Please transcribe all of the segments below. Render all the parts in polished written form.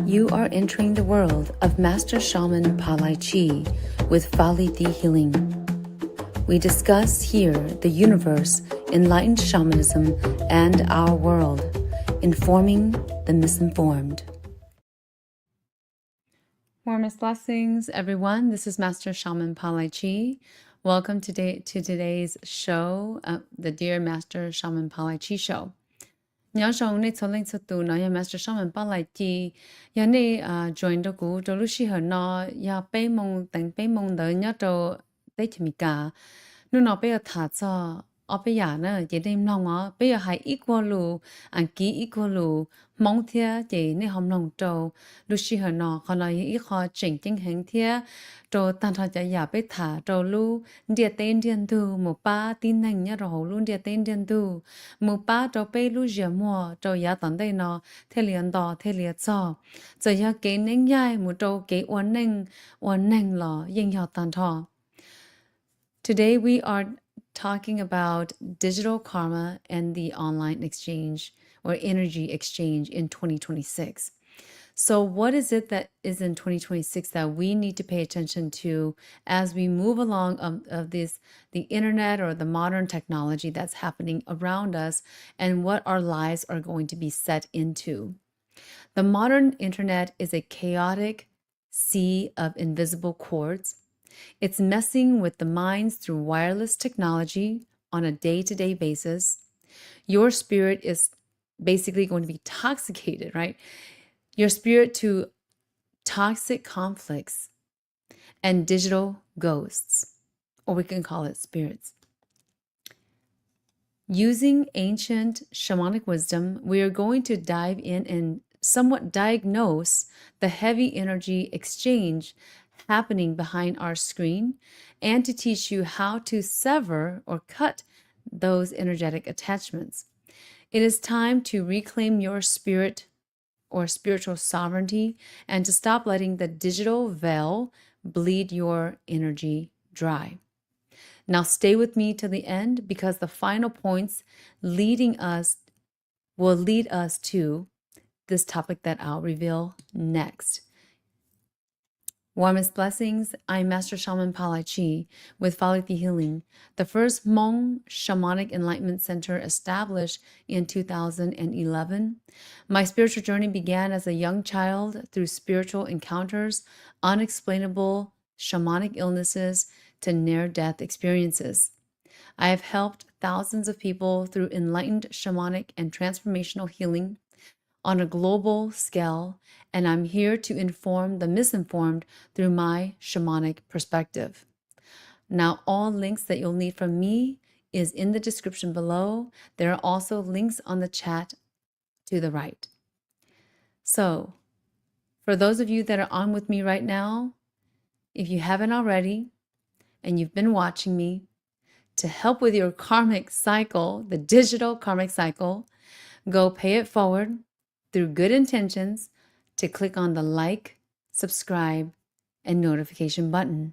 You are entering the world of Master Shaman PaLiChee with PaLiChee Healing. We discuss here the universe, enlightened shamanism, and our world, informing the misinformed. Warmest blessings, everyone. This is Master Shaman PaLiChee. Welcome to today's show, the Dear Master Shaman PaLiChee Show. Nhớ rằng nên cho lên cho tụ nói Master Shaman PaLiChee, ya nên join được cú cho lúc xí hở nó ya bé mong đỡ nhớ cho tới chừng mình cả, nếu nó bây giờ thả cho ở bây giờ nữa chỉ đem lòng á bây giờ hay equal lu anh ký equal lu mong thia chỉ nên hom lòng trâu lúc xí hở nó còn nói ít khó chỉnh chính hình thia trâu tan thọ chạy giả bây thả trâu lu địa tên điền tu một ba tin hành nhá rồi luôn địa tên điền tu một ba trâu bây lu giờ mua trâu giá tận đây nó thế liền đỏ thế liền cho giờ ya kế nên nhai một trâu kế uốn neng lò yên nhỏ tan thọ. Today we are talking about digital karma and the online exchange or energy exchange in 2026. So what is it that is in 2026 that we need to pay attention to as we move along of the internet or the modern technology that's happening around us and what our lives are going to be set into? The modern internet is a chaotic sea of invisible cords. It's messing with the minds through wireless technology on a day-to-day basis. Your spirit is basically going to be intoxicated, right? Your spirit to toxic conflicts and digital ghosts, or we can call it spirits. Using ancient shamanic wisdom, we are going to dive in and somewhat diagnose the heavy energy exchange happening behind our screen and to teach you how to sever or cut those energetic attachments. It is time to reclaim your spirit or spiritual sovereignty and to stop letting the digital veil bleed your energy dry. Now stay with me to the end because the final points will lead us to this topic that I'll reveal next. Warmest blessings. I'm Master Shaman PaLiChee with PaLiChee Healing, the first Hmong shamanic enlightenment center established in 2011. My spiritual journey began as a young child through spiritual encounters, unexplainable shamanic illnesses, to near-death experiences. I have helped thousands of people through enlightened shamanic and transformational healing on a global scale, and I'm here to inform the misinformed through my shamanic perspective. Now, all links that you'll need from me is in the description below. There are also links on the chat to the right. So, for those of you that are on with me right now, if you haven't already, and you've been watching me, to help with your karmic cycle, the digital karmic cycle, go pay it forward through good intentions to click on the like, subscribe, and notification button.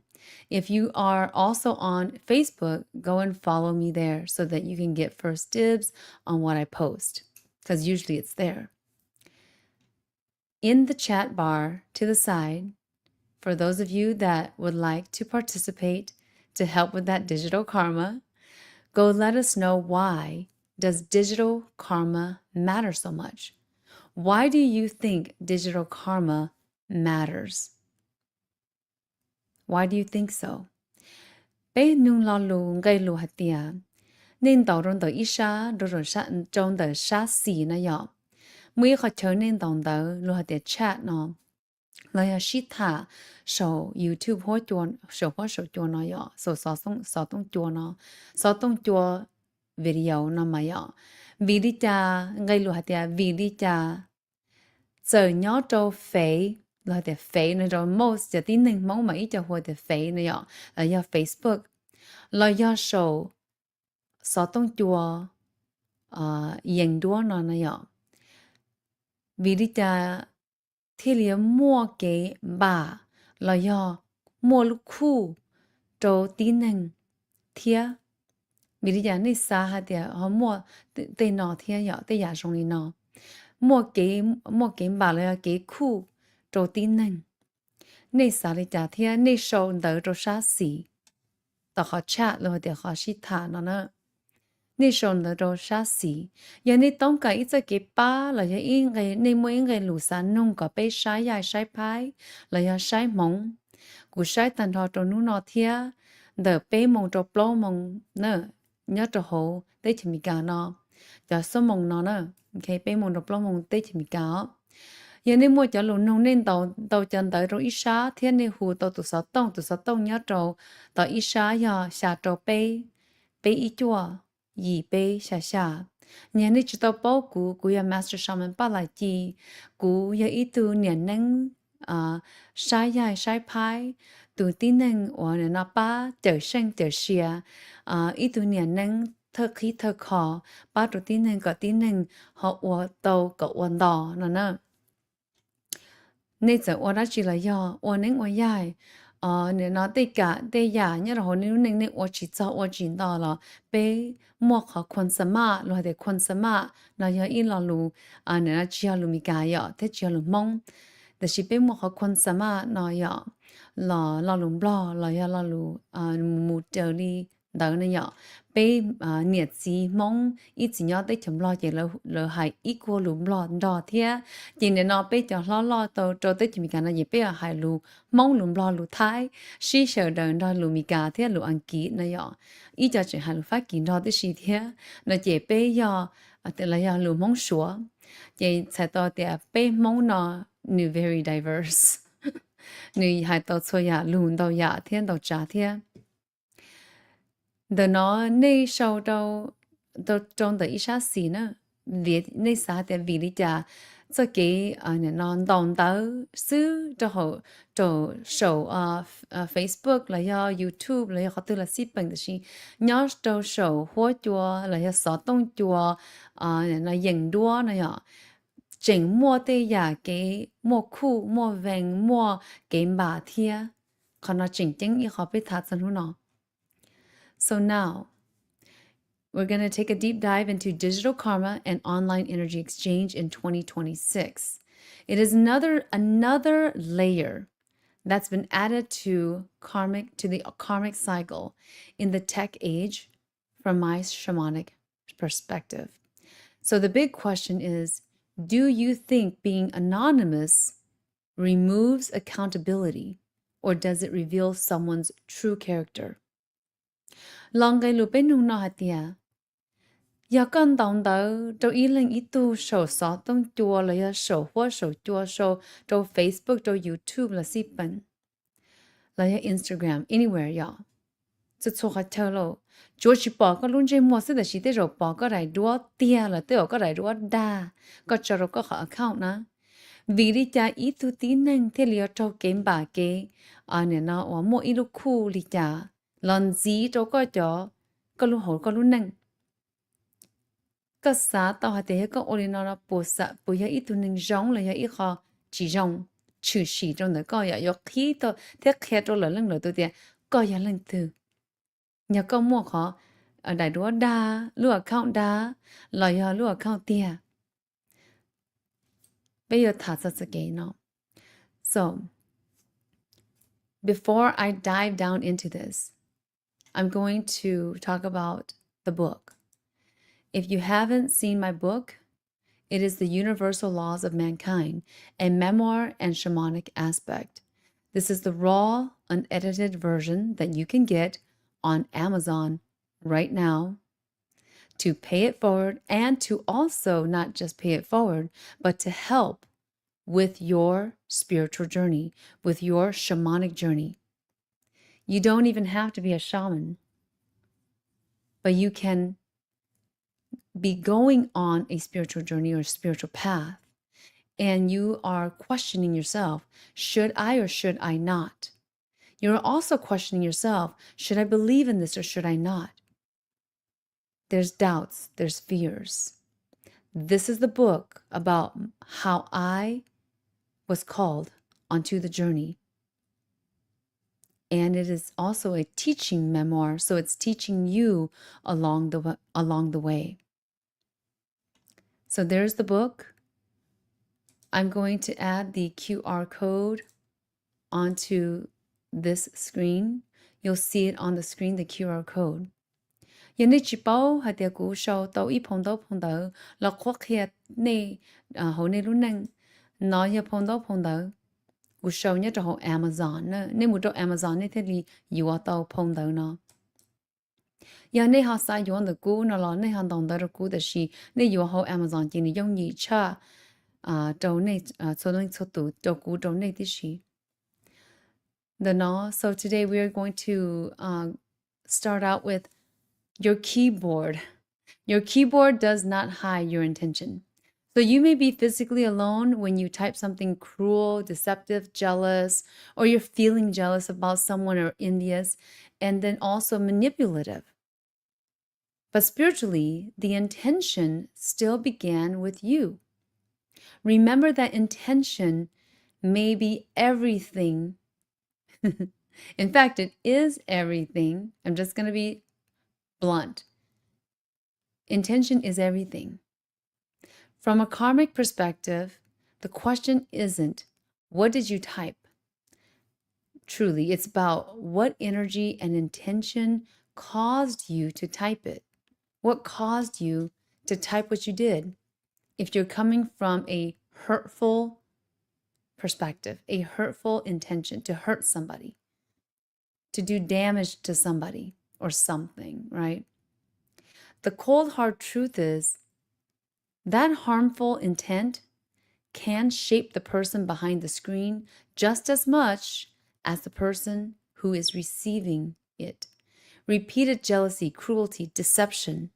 If you are also on Facebook, go and follow me there so that you can get first dibs on what I post, because usually it's there. In the chat bar to the side, for those of you that would like to participate to help with that digital karma, go let us know why does digital karma matter so much? Why do you think digital karma matters? Why do you think so? Bé nung lo lu ngay lu hạt tia, nên tàu rong tàu isha rồi trong tàu sa xì na yo. Mới khó chờ nên tàu tàu lu hạt tia chat no. Lời ya shit thả show YouTube hỗ chuan nó yo. So so tông chua video nó mà yo. Vì đi cha ngay lu hạt tia vì đi cha. Giờ nhớ trâu phê là để phê này rồi most giờ tin nên mong mấy cho hồi để phê này ạ là do Facebook là do show sáu tông chùa yên đua nó này ạ vì đi cha thì liền mua cái bà là do mua lúc khu trâu tin nên thia vì đi cha này xa hả thì họ mua tên nó thia ạ tên giả trong này nó mua cái bà là cái khu trâu tin nâng nê xá lì chả thia nê sầu đỡ trâu xá xỉ tao khó chát rồi để khó xí thả nó nữa nê sầu đỡ trâu xá xỉ giờ nê tông cả ít cái ba là giờ in cái nê mỗi in cái lũ xá nông có bé sai dài sai phái là giờ sai mông cú sai tàn thọ trâu nú nọ thia đỡ bé mông trâu plo mông nữa nhớ trâu hồ tới chỉ mi cả nó giờ số mông nó nữa cái bé mông trâu plo mông tới chỉ mi cả giờ nên mua cho lùn nông nên tàu chân tới rồi ít xá thiên nên hù tàu sáu tông nhớ trâu tàu ít xá giờ xả trâu bê bê ít chua gì bê xả nhà nên chỉ tàu bao cú ya Master Shaman PaLiChee cú ya ít tu niệm năng sai dài sai phái tu tin năng ở nơi nào ba trở sinh trở xia ít tu niệm năng thơ khí thơ khó ba tu tin năng có tin năng họ ở tàu có ổn đỏ nữa nên giờ ở đó chỉ là do ở nên ở dài nếu nó tất cả tất cả nhớ rồi nếu nên ở chỉ cho ở chỉ đó là bé mua khó quan sát mà rồi để quan sát mà nó giờ in là lu nếu nó chỉ là lu mi cái vậy thế chỉ là lu mongแต่สิเป็นหมอเขาคนสามารถนอยเราลุมบลอเราอย่าเราลูมูเจอรี่เดินเนี่ยเป็นเนี่ยจีมองอีจีเนี่ยได้จำลองอย่างเราให้อีกว่าลุมบลอดอเทียจริงเนี่ยเนาะเป็นจะล้อตัวได้จะมีการอะไรเป็นให้ลูมองลุมบลอลูไทยชีเฉยเดินได้ลูมีการเทียลูอังกฤษเนี่ยอีจะจะให้ลูฟ้ากินดอได้ชีเทียเนี่ยเจ็บเป็นยอแต่ละยอลูมองชัวเจ็บใส่ตัวเดียเป็นมองเนาะnew very diverse 你还到错呀，轮到呀天到炸天，的呢那时到中的一下时呢，那啥的为了家，这给那当到是就手Facebook 了呀 YouTube 了呀好多了视频的是，要到手或者了呀手动作那影多那呀。整摸的呀，给摸裤、摸纹、摸给马贴，可能整整一好被他怎么呢 ？So now we're going to take a deep dive into digital karma and online energy exchange in 2026. It is another layer that's been added to the karmic cycle in the tech age from my shamanic perspective. So the big question is, do you think being anonymous removes accountability, or does it reveal someone's true character? Long gây lù bên nung nọ hạt tìa. Ya con tòng tờ trâu ý lên ý tu sổ xó tông chùa là ya sổ hoa sổ chùa sổ trâu Facebook trâu YouTube là xí bẩn. Là ya Instagram, anywhere ya. Chứ chô khá thơ lô. Chúa chỉ bỏ có luôn trên mua sức là chỉ tế rồi bỏ có rải đua tia là tế có rải đua đa. Có cho rồi có khó account ná. Vì đi cha ý tu tí nâng thế liều trâu kém bà kế. Nè nó ở mua ý lúc khu đi cha. Lần gì trâu có cho. Có lúc hổ có lúc nâng. Có xá tao hả tế có ổ đi nó bố xạ bố ya ý tu nâng rong là ya ý khó chỉ rong. Chữ xỉ trong đó có ya khi tao thế khẽ trâu là lưng lời tôi tiền. Có ya lưng thư. Nhà con mua khó ở đại đua đa, lưu account đa, lời giờ lưu account tia. Bây giờ thả ra sự kế nó. So, before I dive down into this, I'm going to talk about the book. If you haven't seen my book, it is The Universal Laws of Mankind, a memoir and shamanic aspect. This is the raw, unedited version that you can get on Amazon right now to pay it forward and to also not just pay it forward, but to help with your spiritual journey, with your shamanic journey. You don't even have to be a shaman, but you can be going on a spiritual journey or a spiritual path, and you are questioning yourself, should I or should I not? You're also questioning yourself, should I believe in this or should I not? There's doubts, there's fears. This is the book about how I was called onto the journey. And it is also a teaching memoir, so it's teaching you along the way. So there's the book. I'm going to add the QR code onto this screen. You'll see it on the screen, the QR code. Yoni chipo hatia ku show tau I pondo la kwak hiat ne ho ne lunang no ya pondo ku show nya to Amazon ne mu to Amazon ne theli yu tau pondo no. Ya ne ha sa yon the ku no la ne han dong da ku da shi ne yu ho Amazon ji ni yong yi cha donate so long so tu to ku donate this shi. So today we are going to start out with your keyboard. Your keyboard does not hide your intention. So you may be physically alone when you type something cruel, deceptive, jealous, or you're feeling jealous about someone or envious, and then also manipulative. But spiritually, the intention still began with you. Remember that intention may be everything. In fact, it is everything. I'm just going to be blunt. Intention is everything. From a karmic perspective, the question isn't, what did you type? Truly, it's about what energy and intention caused you to type it. What caused you to type what you did? If you're coming from a hurtful perspective, a hurtful intention to hurt somebody, to do damage to somebody or something, right? The cold hard truth is that harmful intent can shape the person behind the screen just as much as the person who is receiving it. Repeated jealousy, cruelty, deception,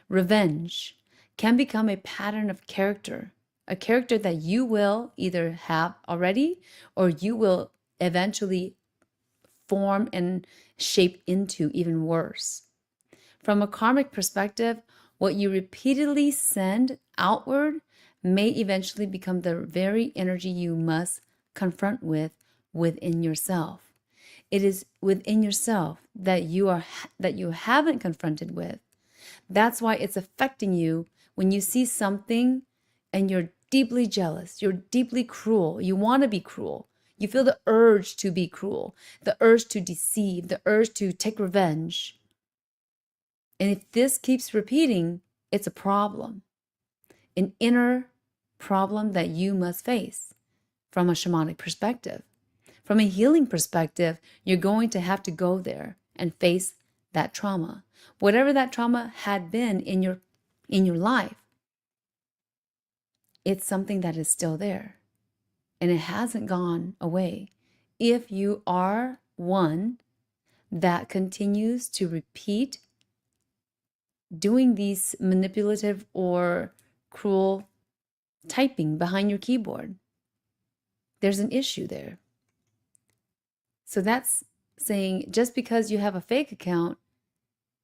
revenge can become a pattern of character, a character that you will either have already or you will eventually form and shape into even worse. From a karmic perspective, what you repeatedly send outward may eventually become the very energy you must confront within yourself. It is within yourself that you haven't confronted with. That's why it's affecting you when you see something and you're deeply jealous, you're deeply cruel, you want to be cruel. You feel the urge to be cruel, the urge to deceive, the urge to take revenge. And if this keeps repeating, it's a problem, an inner problem that you must face from a shamanic perspective. From a healing perspective, you're going to have to go there and face that trauma. Whatever that trauma had been in your life, it's something that is still there and it hasn't gone away. If you are one that continues to repeat doing these manipulative or cruel typing behind your keyboard, there's an issue there. So that's saying just because you have a fake account,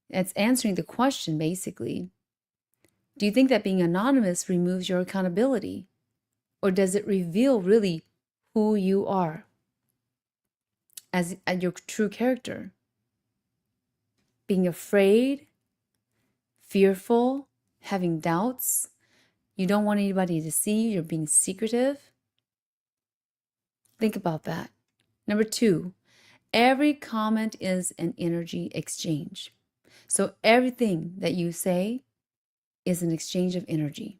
it's answering the question basically. Do you think that being anonymous removes your accountability? Or does it reveal really who you are as your true character? Being afraid, fearful, having doubts, you don't want anybody to see, you're being secretive. Think about that. Number 2, every comment is an energy exchange. So everything that you say is an exchange of energy.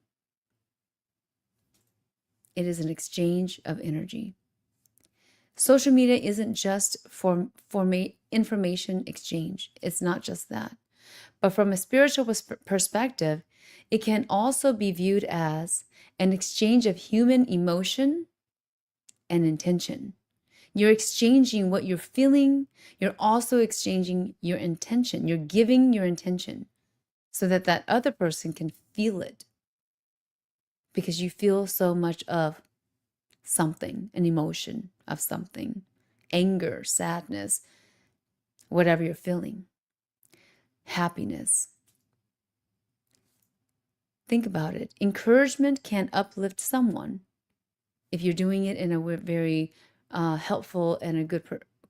It is an exchange of energy. Social media isn't just for information exchange. It's not just that. But from a spiritual perspective, it can also be viewed as an exchange of human emotion and intention. You're exchanging what you're feeling. You're also exchanging your intention. You're giving your intention so that that other person can feel it because you feel so much of something, an emotion of something, anger, sadness, whatever you're feeling, happiness. Think about it. Encouragement can uplift someone if you're doing it in a very helpful and a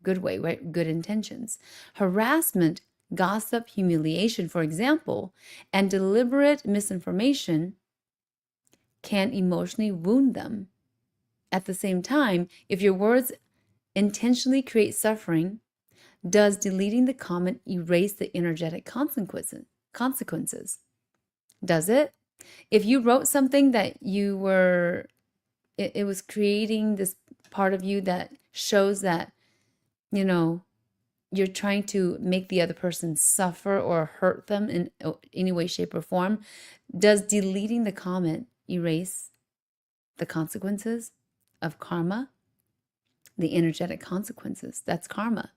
good way, right? Good intentions. Harassment, gossip, humiliation, for example, and deliberate misinformation can emotionally wound them at the same time, if your words intentionally create suffering, does deleting the comment erase the energetic consequences? Does it? If you wrote something that it was creating this part of you that shows that, you're trying to make the other person suffer or hurt them in any way, shape, or form, does deleting the comment erase the consequences of karma? The energetic consequences, that's karma.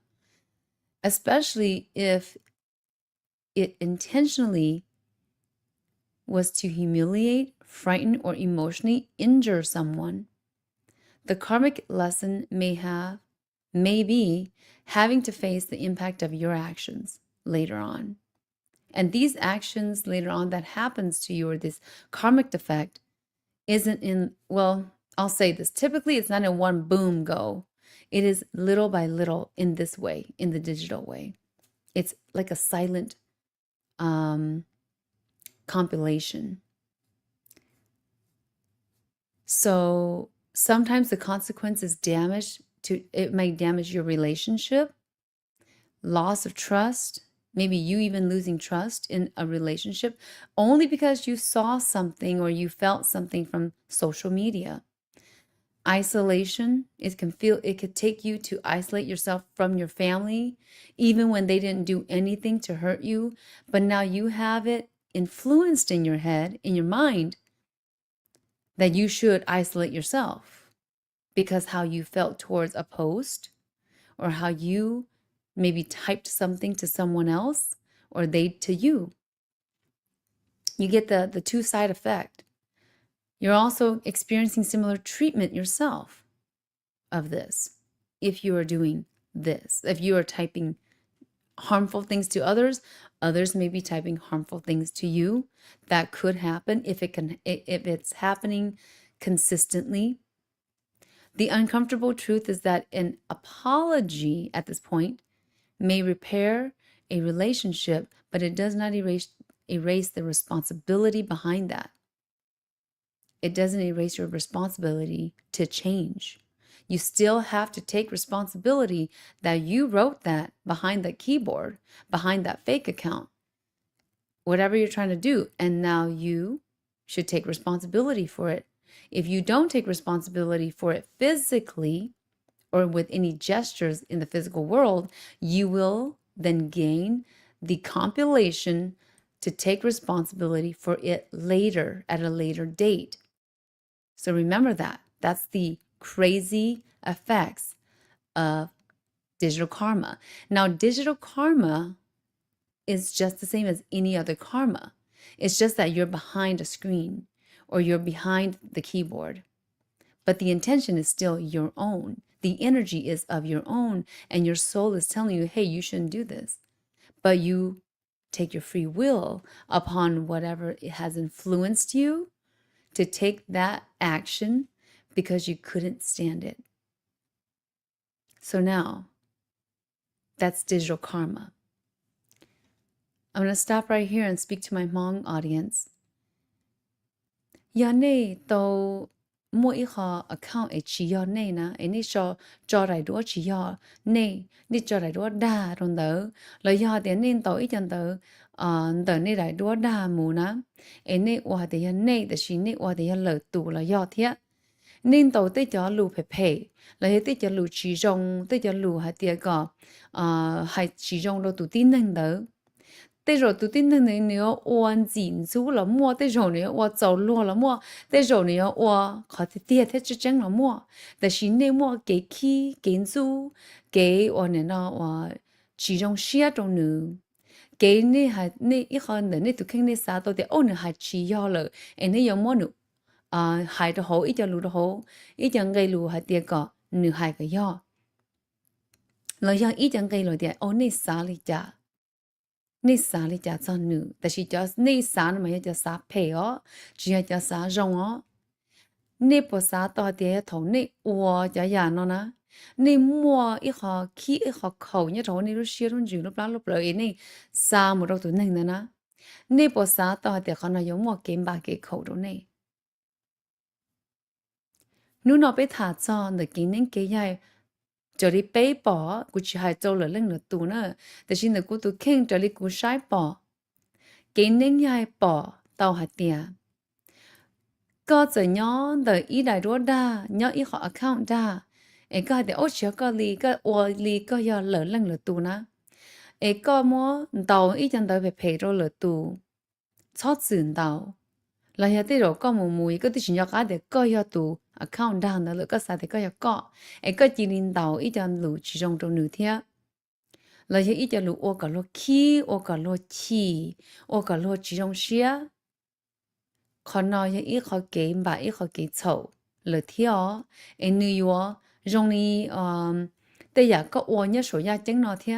Especially if it intentionally was to humiliate, frighten, or emotionally injure someone. The karmic lesson may be having to face the impact of your actions later on. And these actions later on that happens to you, or this karmic effect, I'll say this, typically it's not in one boom go. It is little by little in this way, in the digital way. It's like a silent compilation. So sometimes the consequence is it might damage your relationship, loss of trust, maybe you even losing trust in a relationship only because you saw something or you felt something from social media. Isolation, it could take you to isolate yourself from your family, even when they didn't do anything to hurt you, but now you have it influenced in your head, in your mind, that you should isolate yourself because how you felt towards a post, or how you maybe typed something to someone else or they to you. You get the two-side effect. You're also experiencing similar treatment yourself of this. If you are doing this, if you are typing harmful things to others may be typing harmful things to you. That could happen if it's happening consistently. The uncomfortable truth is that an apology at this point may repair a relationship, but it does not erase the responsibility behind that. It doesn't erase your responsibility to change. You still have to take responsibility that you wrote that behind the keyboard, behind that fake account, whatever you're trying to do. And now you should take responsibility for it. If you don't take responsibility for it physically or with any gestures in the physical world, you will then gain the compilation to take responsibility for it later, at a later date. So remember that. That's the crazy effects of digital karma. Now, digital karma is just the same as any other karma. It's just that you're behind a screen or you're behind the keyboard. But the intention is still your own. The energy is of your own, and your soul is telling you, hey, you shouldn't do this. But you take your free will upon whatever it has influenced you to take that action because you couldn't stand it. So now, that's digital karma. I'm going to stop right here and speak to my Hmong audience. Yane to mo iha account e chiyo ne na e ni sho jorai do chiyo ne ni jorai do da ron do lo ya de nin to I jan do the ne dai do da mu na e ne wa de ya ne de shi ne wa de ya lo tu lo ya thia nin to te cho lu phe phe lo he te cho lu chi rong te cho lu ha tia ko hai chi rong lo tu tin nang do thế rồi tụi tin thằng này nếu oan dịn chú là mua thế rồi nếu oan giàu luôn là mua thế rồi nếu oan khó thì tiền thế chứ chẳng là muaแต่是那mua cái khi cái chú cái oan này nó oan chỉ trong xe trong nữa cái này hay này ít hơn nữa này tụi khinh này sao tôi thì ôn này hay chỉ do là em này giống mua nữa hay đó hổ ít cho lù đó hổ ít cho gây lù hay tiền có nữa hay cái do là do ít cho gây rồi thì ôn này sao đi chả nê xá li chả cho nữ, tại vì cho nê xá mà cho xá phe ó, chỉ cho xá rong ó, nê bỏ xá to thì thầu nê ua cho nhà nó nè, nê mua ít họ khí ít họ khẩu nhá thầu nê lúc xưa lúc lại nê xá một đâu tụi nè nè, nê bỏ xá to thì họ nói giống mua kiếm ba cái khẩu đó nè. nếu nó bị thả cho để kỹ năng cái dài cho đi bế bỏ của chị hai châu là lên là tù nữaแต่xin được của tụ khen cho đi của sai bỏ kỹ năng dài bỏ tàu hạt tiền có giờ nhớ đời ý đại đua đa nhớ ý họ account đa ấy có để ốt chớ có lì có ô lì có giờ lỡ lên là tù nữa ấy có mua tàu ý chẳng đời về pay rồi là tù chót dừng tàu là hiện tại rồi có một mùi có thể nhớ cái để có giờ tù account đa nữa là có sao thì có giờ ấy có chỉ linh tàu ý chẳng lù chỉ trong trong nửa thế là hiện ý chẳng lù ô cả lô khí ô cả lô chi ô cả lô chỉ trong xía còn nói hiện ý khó kế bà ý khó kế chậu là thế ấy như yo trong đi đây giờ có ô nhớ số nhà chứng nó thế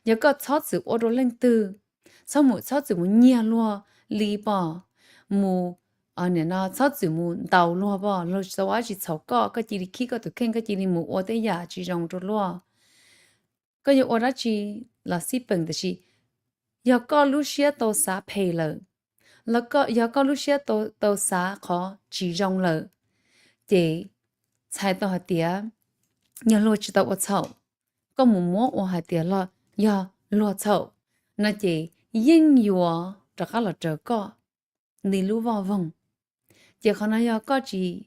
giờ có chót sự ô đồ lên từ sau một chót sự muốn nhia luôn li bỏ mù nè nó chót sự muốn đầu luôn bỏ rồi sau đó chỉ chậu có chỉ đi khi có tụi khen có chỉ đi mù ô đây giờ chỉ trong rồi luôn có giờ ô đó chỉ là xí bằng thì chỉ giờ có lúc xía tôi xả pay rồi là có giờ có lúc xía tôi xả khó chỉ trong rồi thì sai tôi hạt tiền nhớ lo chỉ tao ở chậu có một món ở hạt tiền lo giờ lo chậu nó chỉ yên dùa cho các là trở có đi lưu vào vòng chỉ còn nó giờ có chỉ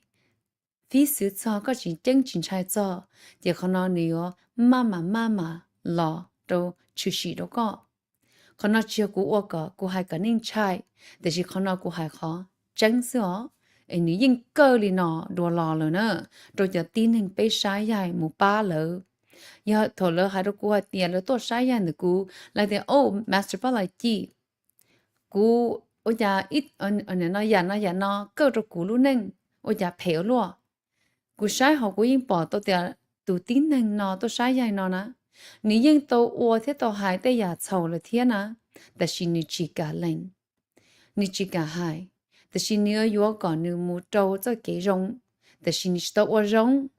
phí sự cho có chỉ chân chính sai cho chỉ còn nó nhiều mà lo đâu chú sĩ đâu có còn nó chưa cú ô cú hai cái nên trai để chỉ còn nó cú hai khó tránh sữa ấy nếu yên cơ thì nó đùa lò rồi nữa rồi giờ tin hình bé sai dài một ba lỡ giờ thổi lỡ hai đứa cú hai tiền lỡ tôi sai dài nữa cú lại thì Master PaLiChee cú ôi giờ ít anh nó nó cơ rồi cú luôn nên ôi giờ phèo luôn cú sai họ cú yên bỏ tôi thì tụ tin hình nó tôi sai dài nó nè nếu yên tôi ô thế tôi hai tay giờ chầu là thiên nèแต่xin ni chỉ cả lên ni chỉ cả haiแต่是你要搞你木周这给容，但是你知道我容，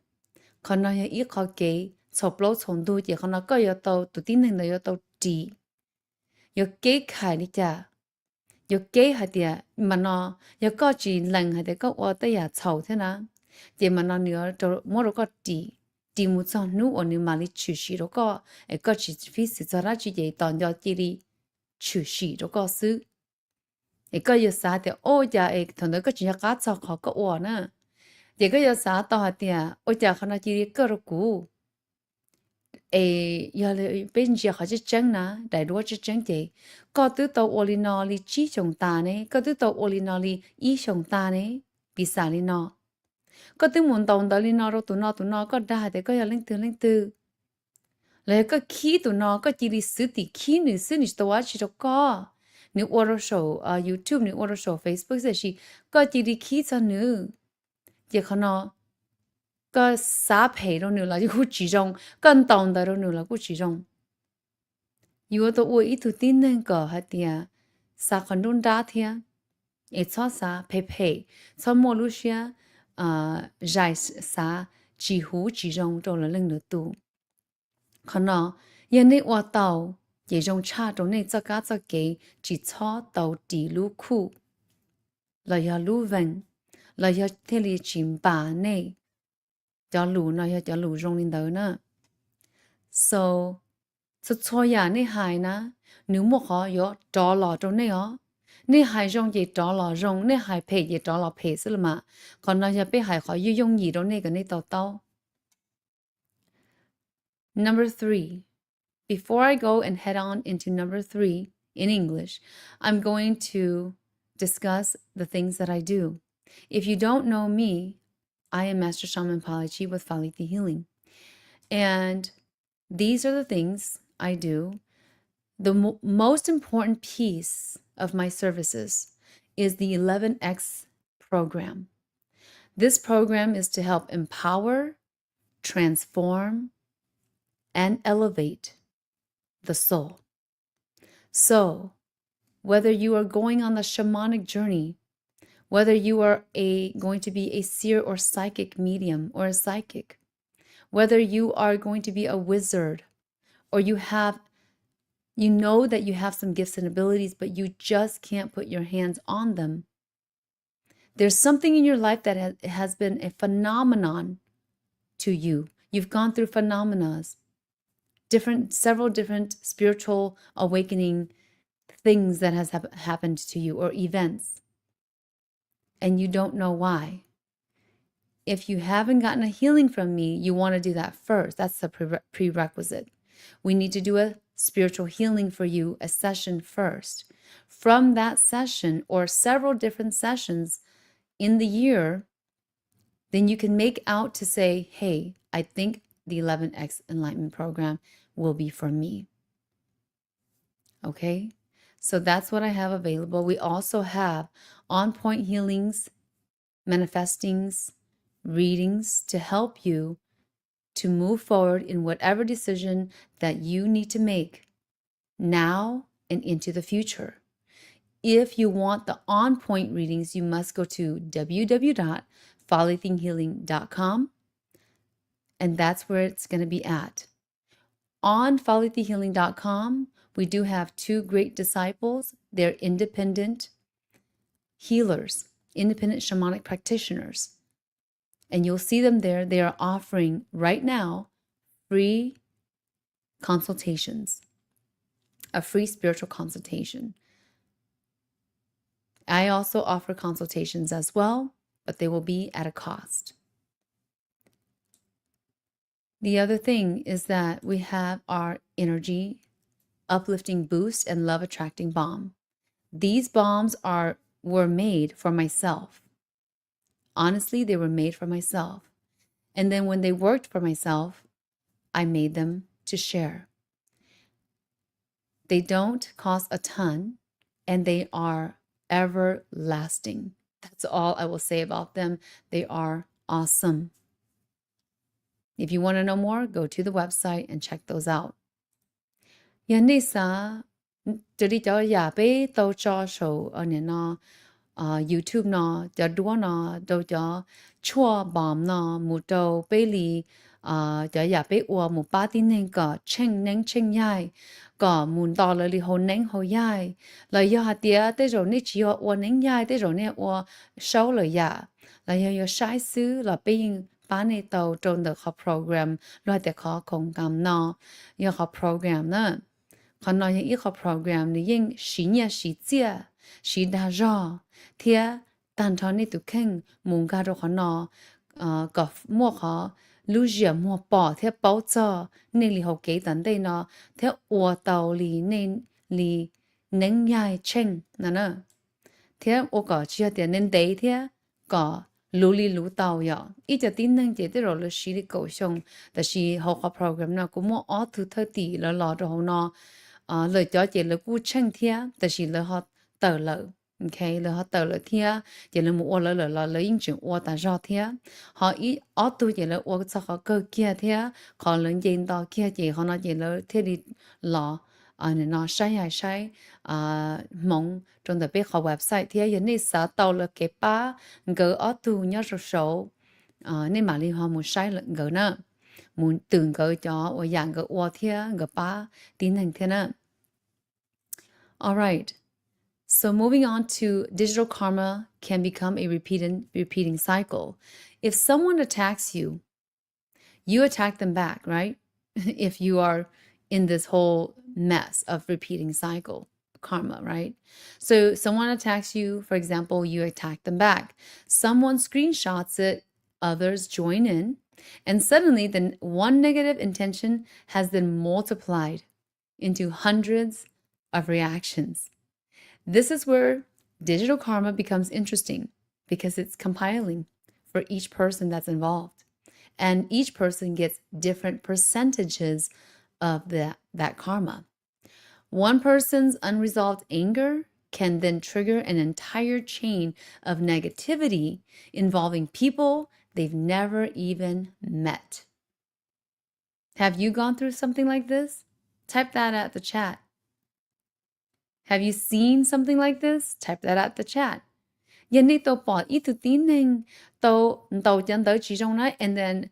可能要依靠给草不老程度的，可能个要到都顶能的要到低，要给开的家，要给下的，嘛呢，要搞起人下的个我的呀草的呢，的嘛呢你要到莫了个低。đi một số nu ở nơi mà đi chửi xí đó có, có chỉ phí sự cho ra chỉ để toàn cho chỉ đi chửi xí đó có sự có yêu xã thì giờ thằng đó có chuyện cá cho họ có ổn nữa thì có yêu xã tao hả thì giờ họ nói chỉ có được cũ giờ là bên kia họ chỉ trắng nè đại đua chỉ trắng thì có thứ tao ổn nó li chỉ trồng ta này có thứ tao ổn nó li ý trồng ta này bị sao li nó có thứ muốn tao đó li nó rồi tụi nó có đa thì có yêu lên từ lại có khí tụi nó có chỉ đi xử thì khí nữa xử thì tao chỉ đâu có nếu order show YouTube nếu order show Facebook thì chỉ có chỉ đi khí cho nữa chỉ còn nó có xã pay đâu nữa là cũng chỉ trong cần đồng đâu nữa là cũng chỉ trong yêu tôi ui ít tin nên có hạt tiền xã còn đông đá thiên ít cho xã pay cho mua lúc xưa giải xã chỉ hú chỉ trong đâu là lên nữa tu còn nó hiện nay ở tàu chỉ trong cha trong này cho cá cho cái chỉ cho tàu đi lú khu là ya lú vần là ya thế li chim bà này cho lú nó ya cho lú trong lên đó nữa so cho ya này hài na nếu mà họ có trò lò trong này ó này hài trong gì trò lò trong này hài phe gì trò lò phe xí mà còn nó ya bị hài họ dùng gì trong này cái này tàu tàu Number 3. Before I go and head on into number 3 in English, I'm going to discuss the things that I do. If you don't know me, I am Master Shaman PaLiChee with Faliti Healing. And these are the things I do. The most important piece of my services is the 11X program. This program is to help empower, transform, and elevate the soul. So, whether you are going on the shamanic journey, whether you are going to be a seer or psychic medium or a psychic, whether you are going to be a wizard, or you know that you have some gifts and abilities, but you just can't put your hands on them, There's something in your life that has been a phenomenon to you. You've gone through phenomena, several different spiritual awakening things that has happened to you, or events, and you don't know why. If you haven't gotten a healing from me, you want to do that first. That's the prerequisite. We need to do a spiritual healing for you, a session first. From that session, or several different sessions in the year, then you can make out to say, hey, I think the 11X Enlightenment Program will be for me. Okay? So that's what I have available. We also have on-point healings, manifestings, readings to help you to move forward in whatever decision that you need to make now and into the future. If you want the on-point readings, you must go to www.follythinghealing.com, and that's where it's going to be at. On follythinghealing.com, we do have two great disciples. They're independent healers, independent shamanic practitioners. And you'll see them there. They are offering right now free consultations, a free spiritual consultation. I also offer consultations as well, but they will be at a cost. The other thing is that we have our energy uplifting boost and love attracting balm. These balms were made for myself. Honestly, they were made for myself. And then when they worked for myself, I made them to share. They don't cost a ton, and they are everlasting. That's all I will say about them. They are awesome. If you want to know more, go to the website and check those out. Yanisa, jadi cho ya be to cho show no YouTube no, the do no, do cho chua bomb no, mu do Bailey, the ya be or mu body neng ga cheng neng cheng yai, ga mun dollar li ho neng ho yai, la ya dia de ro ni chi or neng yai de ro ne or show la ya, la ya yo shai su la being 把你到中的好 program 來得考空咁喏，要好 program 呢，可能一個 program 你應時日時節時大熱，貼但係你都傾門家都可能個莫可路熱莫bỏ貼保障你里好幾等地呢，貼我到里你里能嘢清嗱呢，貼我個只係點能地貼個。lũ li lũ tàu ya ít cho tin năng chế rồi là xí đi cầu sông tại xí học học program nào cũng mua ở thứ thời tỷ là lò rồi họ nó lời cho chế là cú tranh thia tại xí là họ tờ lợ ok là họ tờ lợ thia chế là mua lợ lợ là yên chừng ô ta rõ thia họ ít ở tu chế là ô sao họ cơ kia thia họ lớn trên tàu kia chế họ nói chế là thế đi lò nó sai Hmong trong the big website thì hiện nay xã tàu là cái ba gỡ ở tu nhớ số số nên mà liên họ muốn sai là gỡ nè muốn tưởng gỡ cho và dạng gỡ qua thì gỡ ba tin hành thế nè. Alright, so moving on to digital karma can become a repeating cycle. If someone attacks you, you attack them back, right? If you are in this whole mess of repeating cycle karma, right? So someone attacks you, for example, you attack them back. Someone screenshots it, others join in, and suddenly the one negative intention has been multiplied into hundreds of reactions. This is where digital karma becomes interesting because it's compiling for each person that's involved, and each person gets different percentages of that karma. One person's unresolved anger can then trigger an entire chain of negativity involving people they've never even met. Have you gone through something like this? Type that at the chat. Have you seen something like this? Type that at the chat. And then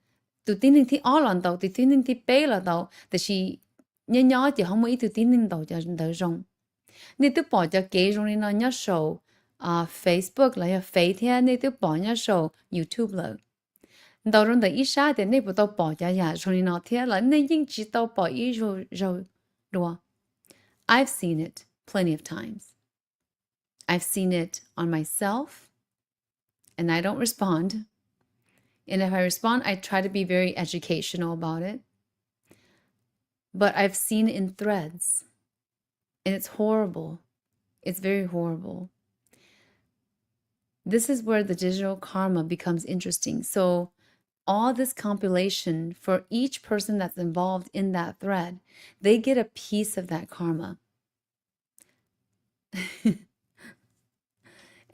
tự tin nên thì ở lần đầu tự tin nên thì bé là đầu thì chỉ nhỏ chỉ không mấy tự tin nên đầu cho đỡ rong nên tôi bỏ cho kế rong nên nó nhớ sầu Facebook 嚟肥天你都播一首 YouTube 了。到人的一下的你不都播呀，说你那天了，你应知道播一首多。I've seen it plenty of times. I've seen it on myself, and I don't respond. And if I respond, I try to be very educational about it. But I've seen it in threads, and it's horrible. It's very horrible. This is where the digital karma becomes interesting. So all this compilation for each person that's involved in that thread, they get a piece of that karma.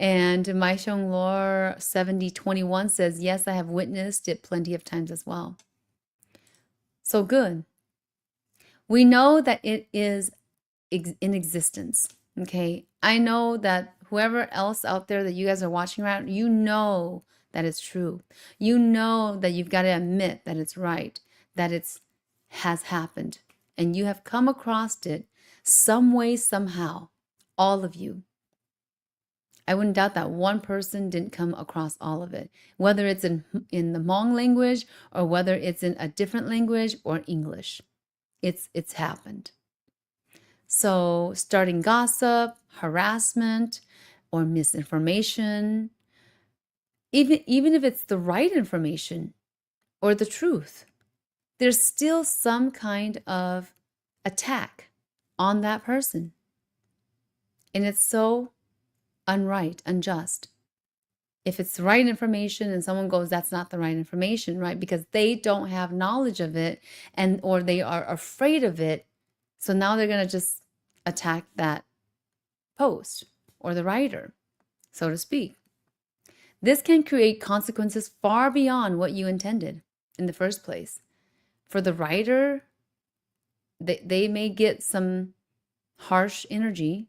And Mai Xiong Lore 7021 says, yes, I have witnessed it plenty of times as well. So good. We know that it is in existence. Okay. I know that whoever else out there that you guys are watching around, you know that it's true. You know that you've got to admit that it's right, that it's has happened, and you have come across it some way, somehow, all of you. I wouldn't doubt that one person didn't come across all of it, whether it's in the Hmong language or whether it's in a different language or English. It's happened. So starting gossip, harassment, or misinformation, even if it's the right information or the truth, there's still some kind of attack on that person. And it's so unjust. If it's the right information and someone goes, that's not the right information, right? Because they don't have knowledge of it or they are afraid of it. So now they're going to just attack that post or the writer, so to speak. This can create consequences far beyond what you intended in the first place. For the writer, they may get some harsh energy,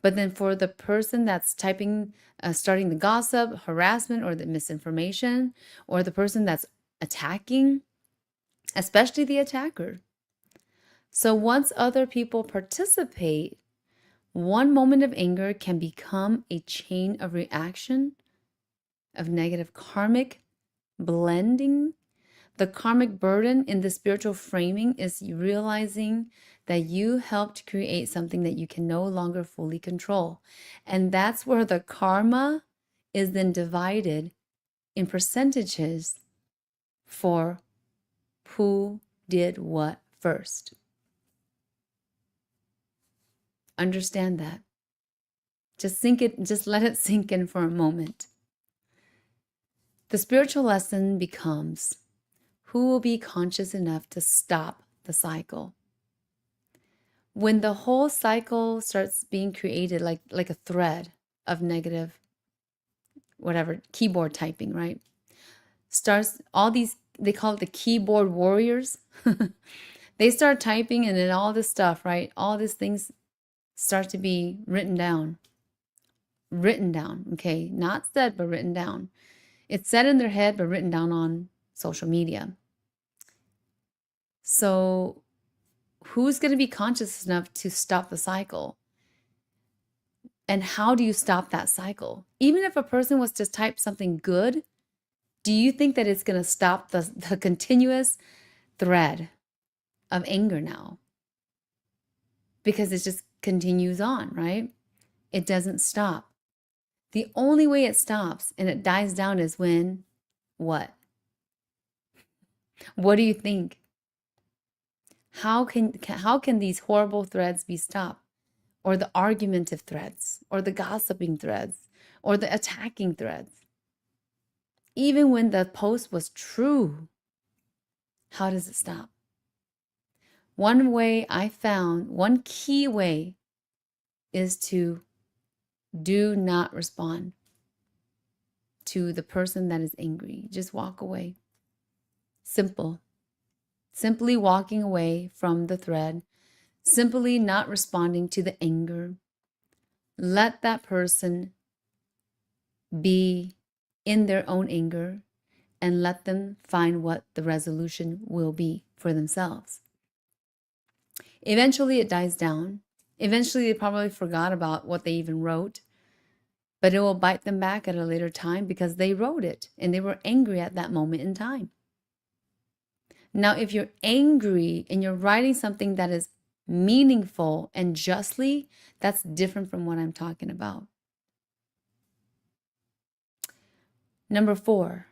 but then for the person that's typing, starting the gossip, harassment, or the misinformation, or the person that's attacking, especially the attacker. So once other people participate, one moment of anger can become a chain of reaction of negative karmic blending. The karmic burden in the spiritual framing is realizing that you helped create something that you can no longer fully control. And that's where the karma is then divided in percentages for who did what first. Understand that. Just let it sink in for a moment. The spiritual lesson becomes, who will be conscious enough to stop the cycle? When the whole cycle starts being created like a thread of negative, whatever, keyboard typing, right? Starts all these, they call it the keyboard warriors. They start typing and then all this stuff, right? All these things start to be written down, okay? Not said, but written down. It's said in their head, but written down on social media. So who's going to be conscious enough to stop the cycle? And how do you stop that cycle? Even if a person was to type something good, do you think that it's going to stop the continuous thread of anger now? Because it just continues on, right? It doesn't stop. The only way it stops and it dies down is when what? What do you think? How can these horrible threads be stopped? Or the argumentative threads, or the gossiping threads, or the attacking threads? Even when the post was true, how does it stop? One way I found, one key way, is to do not respond to the person that is angry. Just walk away. Simple. Simply walking away from the thread. Simply not responding to the anger. Let that person be in their own anger and let them find what the resolution will be for themselves. Eventually it dies down. Eventually they probably forgot about what they even wrote. but it will bite them back at a later time because they wrote it and they were angry at that moment in time. Now, if you're angry and you're writing something that is meaningful and justly, that's different from what I'm talking about. Number 4,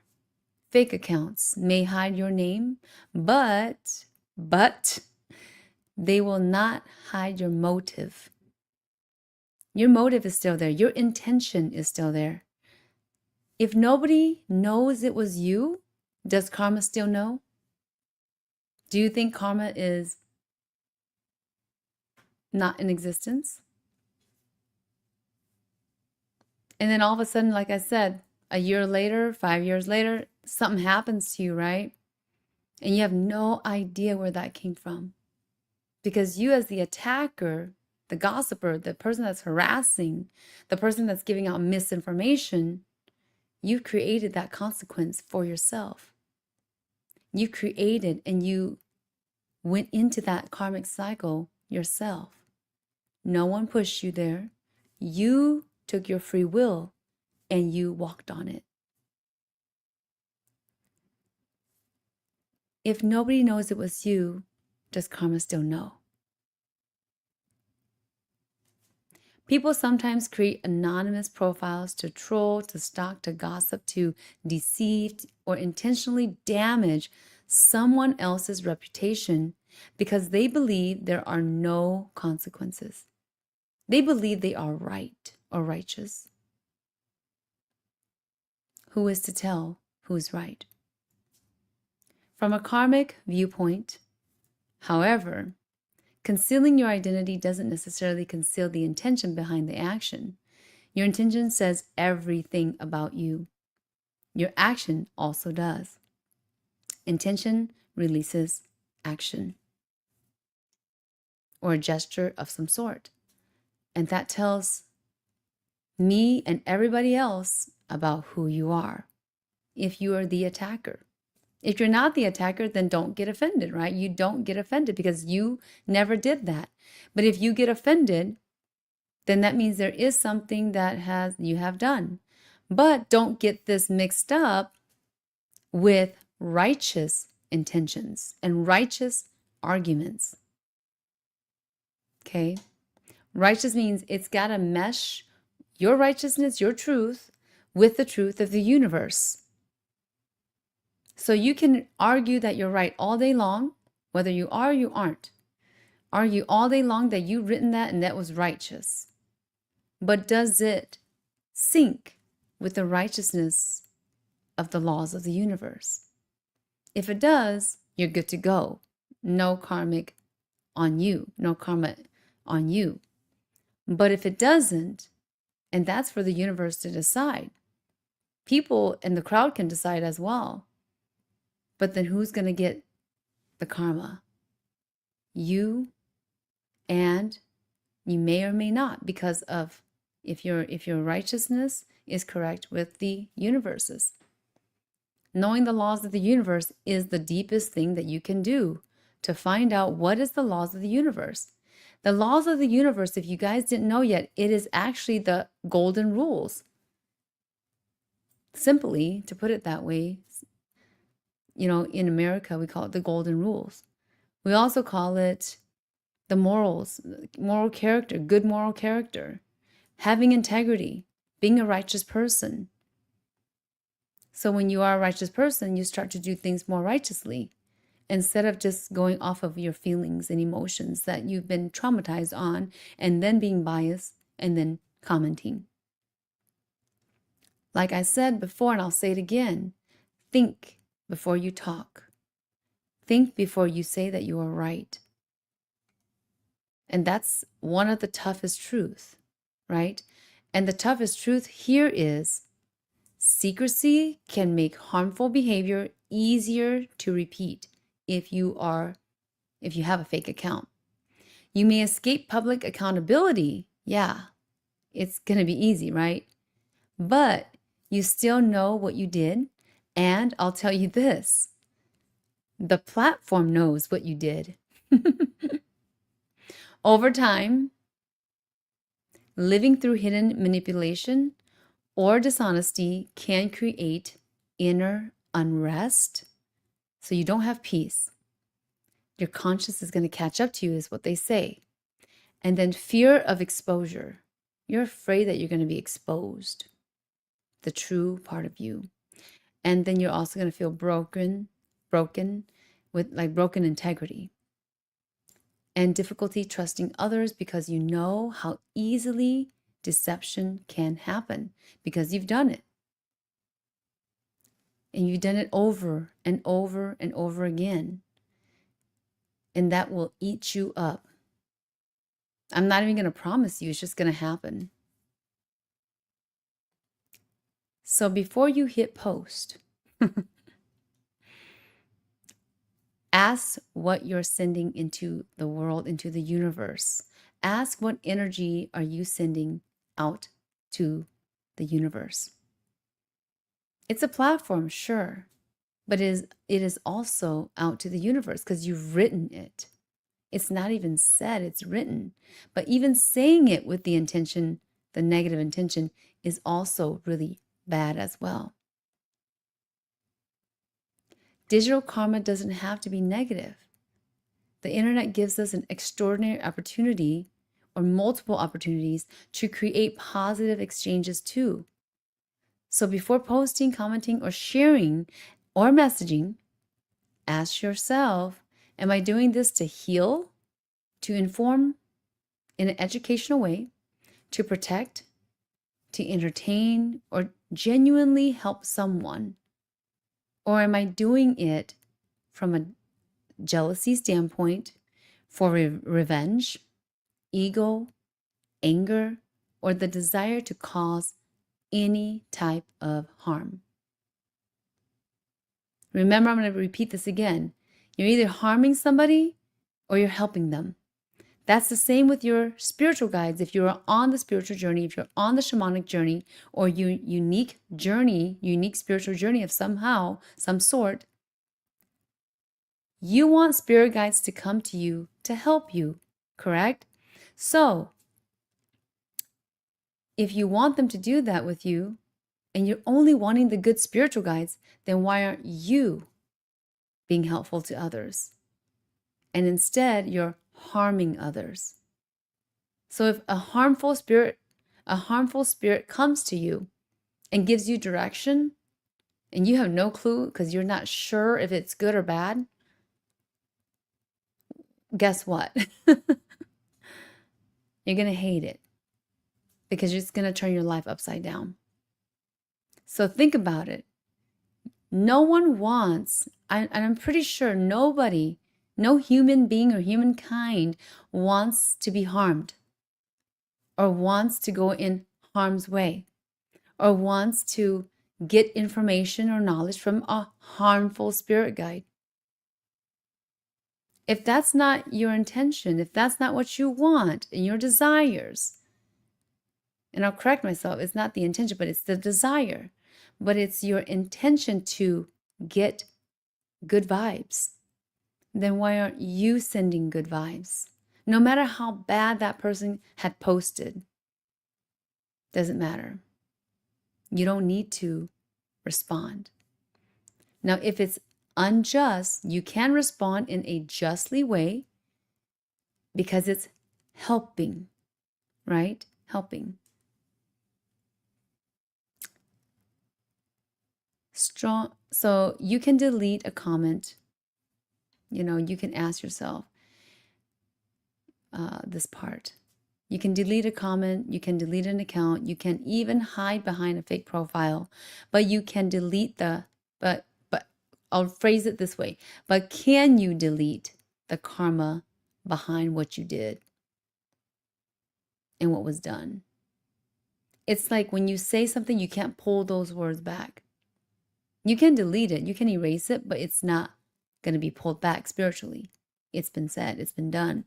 fake accounts may hide your name, but they will not hide your motive. Your motive is still there. Your intention is still there. If nobody knows it was you, does karma still know? Do you think karma is not in existence? And then all of a sudden, like I said, a year later, 5 years later, something happens to you, right? And you have no idea where that came from. Because you, as the attacker, the gossiper, the person that's harassing, the person that's giving out misinformation, you created that consequence for yourself. You created and you went into that karmic cycle yourself. No one pushed you there. You took your free will and you walked on it. If nobody knows it was you, does karma still know? People sometimes create anonymous profiles to troll, to stalk, to gossip, to deceive, or intentionally damage someone else's reputation because they believe there are no consequences. They believe they are right or righteous. Who is to tell who's right? From a karmic viewpoint, however, concealing your identity doesn't necessarily conceal the intention behind the action. Your intention says everything about you. Your action also does. Intention releases action or a gesture of some sort. And that tells me and everybody else about who you are if you are the attacker. If you're not the attacker, then don't get offended, right? You don't get offended because you never did that. But if you get offended, then that means there is something that you have done. But don't get this mixed up with righteous intentions and righteous arguments. Okay? Righteous means it's got to mesh your righteousness, your truth, with the truth of the universe. So you can argue that you're right all day long, whether you are or you aren't. Argue all day long that you've written that and that was righteous. But does it sync with the righteousness of the laws of the universe? If it does, you're good to go. No karmic on you. No karma on you. But if it doesn't, and that's for the universe to decide. People in the crowd can decide as well. But then who's going to get the karma? You, and you may or may not, because of if your righteousness is correct with the universes. Knowing the laws of the universe is the deepest thing that you can do to find out what is the laws of the universe. The laws of the universe, if you guys didn't know yet, it is actually the golden rules. Simply, to put it that way, in America, we call it the golden rules. We also call it the morals, moral character, good moral character, having integrity, being a righteous person. So when you are a righteous person, you start to do things more righteously instead of just going off of your feelings and emotions that you've been traumatized on and then being biased and then commenting. Like I said before, and I'll say it again, think before you talk. Think before you say that you are right. And that's one of the toughest truths, right? And the toughest truth here is secrecy can make harmful behavior easier to repeat if you have a fake account. You may escape public accountability. Yeah, it's going to be easy, right? But you still know what you did. And I'll tell you this, the platform knows what you did. Over time, living through hidden manipulation or dishonesty can create inner unrest. So you don't have peace. Your conscience is going to catch up to you, is what they say. And then fear of exposure. You're afraid that you're going to be exposed, the true part of you. And then you're also going to feel broken with like broken integrity. And difficulty trusting others because you know how easily deception can happen because you've done it. And you've done it over and over and over again. And that will eat you up. I'm not even going to promise you, it's just going to happen. So before you hit post, ask what you're sending into the world, into the universe. Ask what energy are you sending out to the universe. It's a platform, sure, but it is also out to the universe because you've written it. It's not even said, it's written. But even saying it with the intention, the negative intention, is also really bad as well. Digital karma doesn't have to be negative. The internet gives us an extraordinary opportunity or multiple opportunities to create positive exchanges too. So before posting, commenting, or sharing or messaging, ask yourself, am I doing this to heal, to inform in an educational way, to protect, to entertain, or genuinely help someone? Or am I doing it from a jealousy standpoint, for revenge, ego, anger, or the desire to cause any type of harm? Remember, I'm going to repeat this again. You're either harming somebody or you're helping them. That's the same with your spiritual guides. If you're on the spiritual journey, if you're on the shamanic journey, or unique spiritual journey of some sort, you want spirit guides to come to you to help you, correct? So, if you want them to do that with you, and you're only wanting the good spiritual guides, then why aren't you being helpful to others? And instead, you're harming others. So if a harmful spirit comes to you and gives you direction, and you have no clue because you're not sure if it's good or bad, guess what? You're going to hate it because it's going to turn your life upside down. So think about it. No one wants, and I'm pretty sure nobody, no human being or humankind wants to be harmed or wants to go in harm's way or wants to get information or knowledge from a harmful spirit guide. If that's not your intention, if that's not what you want and your desires, and I'll correct myself, it's not the intention, but it's the desire, but it's your intention to get good vibes, then why aren't you sending good vibes? No matter how bad that person had posted, doesn't matter. You don't need to respond. Now, if it's unjust, you can respond in a justly way because it's helping, right? Helping. Strong. So you can delete a comment. You can ask yourself this part. You can delete a comment. You can delete an account. You can even hide behind a fake profile, but you can delete but I'll phrase it this way. But can you delete the karma behind what you did and what was done? It's like when you say something, you can't pull those words back. You can delete it, you can erase it, but it's not going to be pulled back spiritually. It's been said, it's been done.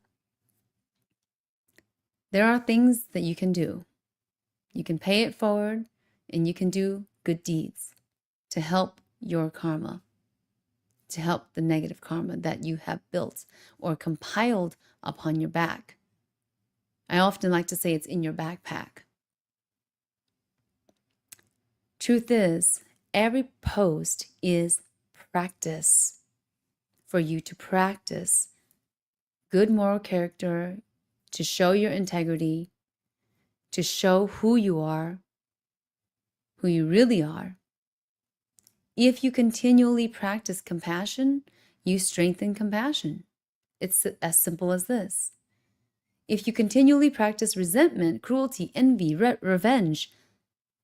There are things that you can do. You can pay it forward and you can do good deeds to help your karma, to help the negative karma that you have built or compiled upon your back. I often like to say it's in your backpack. Truth is, every post is practice for you to practice good moral character, to show your integrity, to show who you really are. If you continually practice compassion, you strengthen compassion. It's as simple as this. If you continually practice resentment, cruelty, envy, revenge,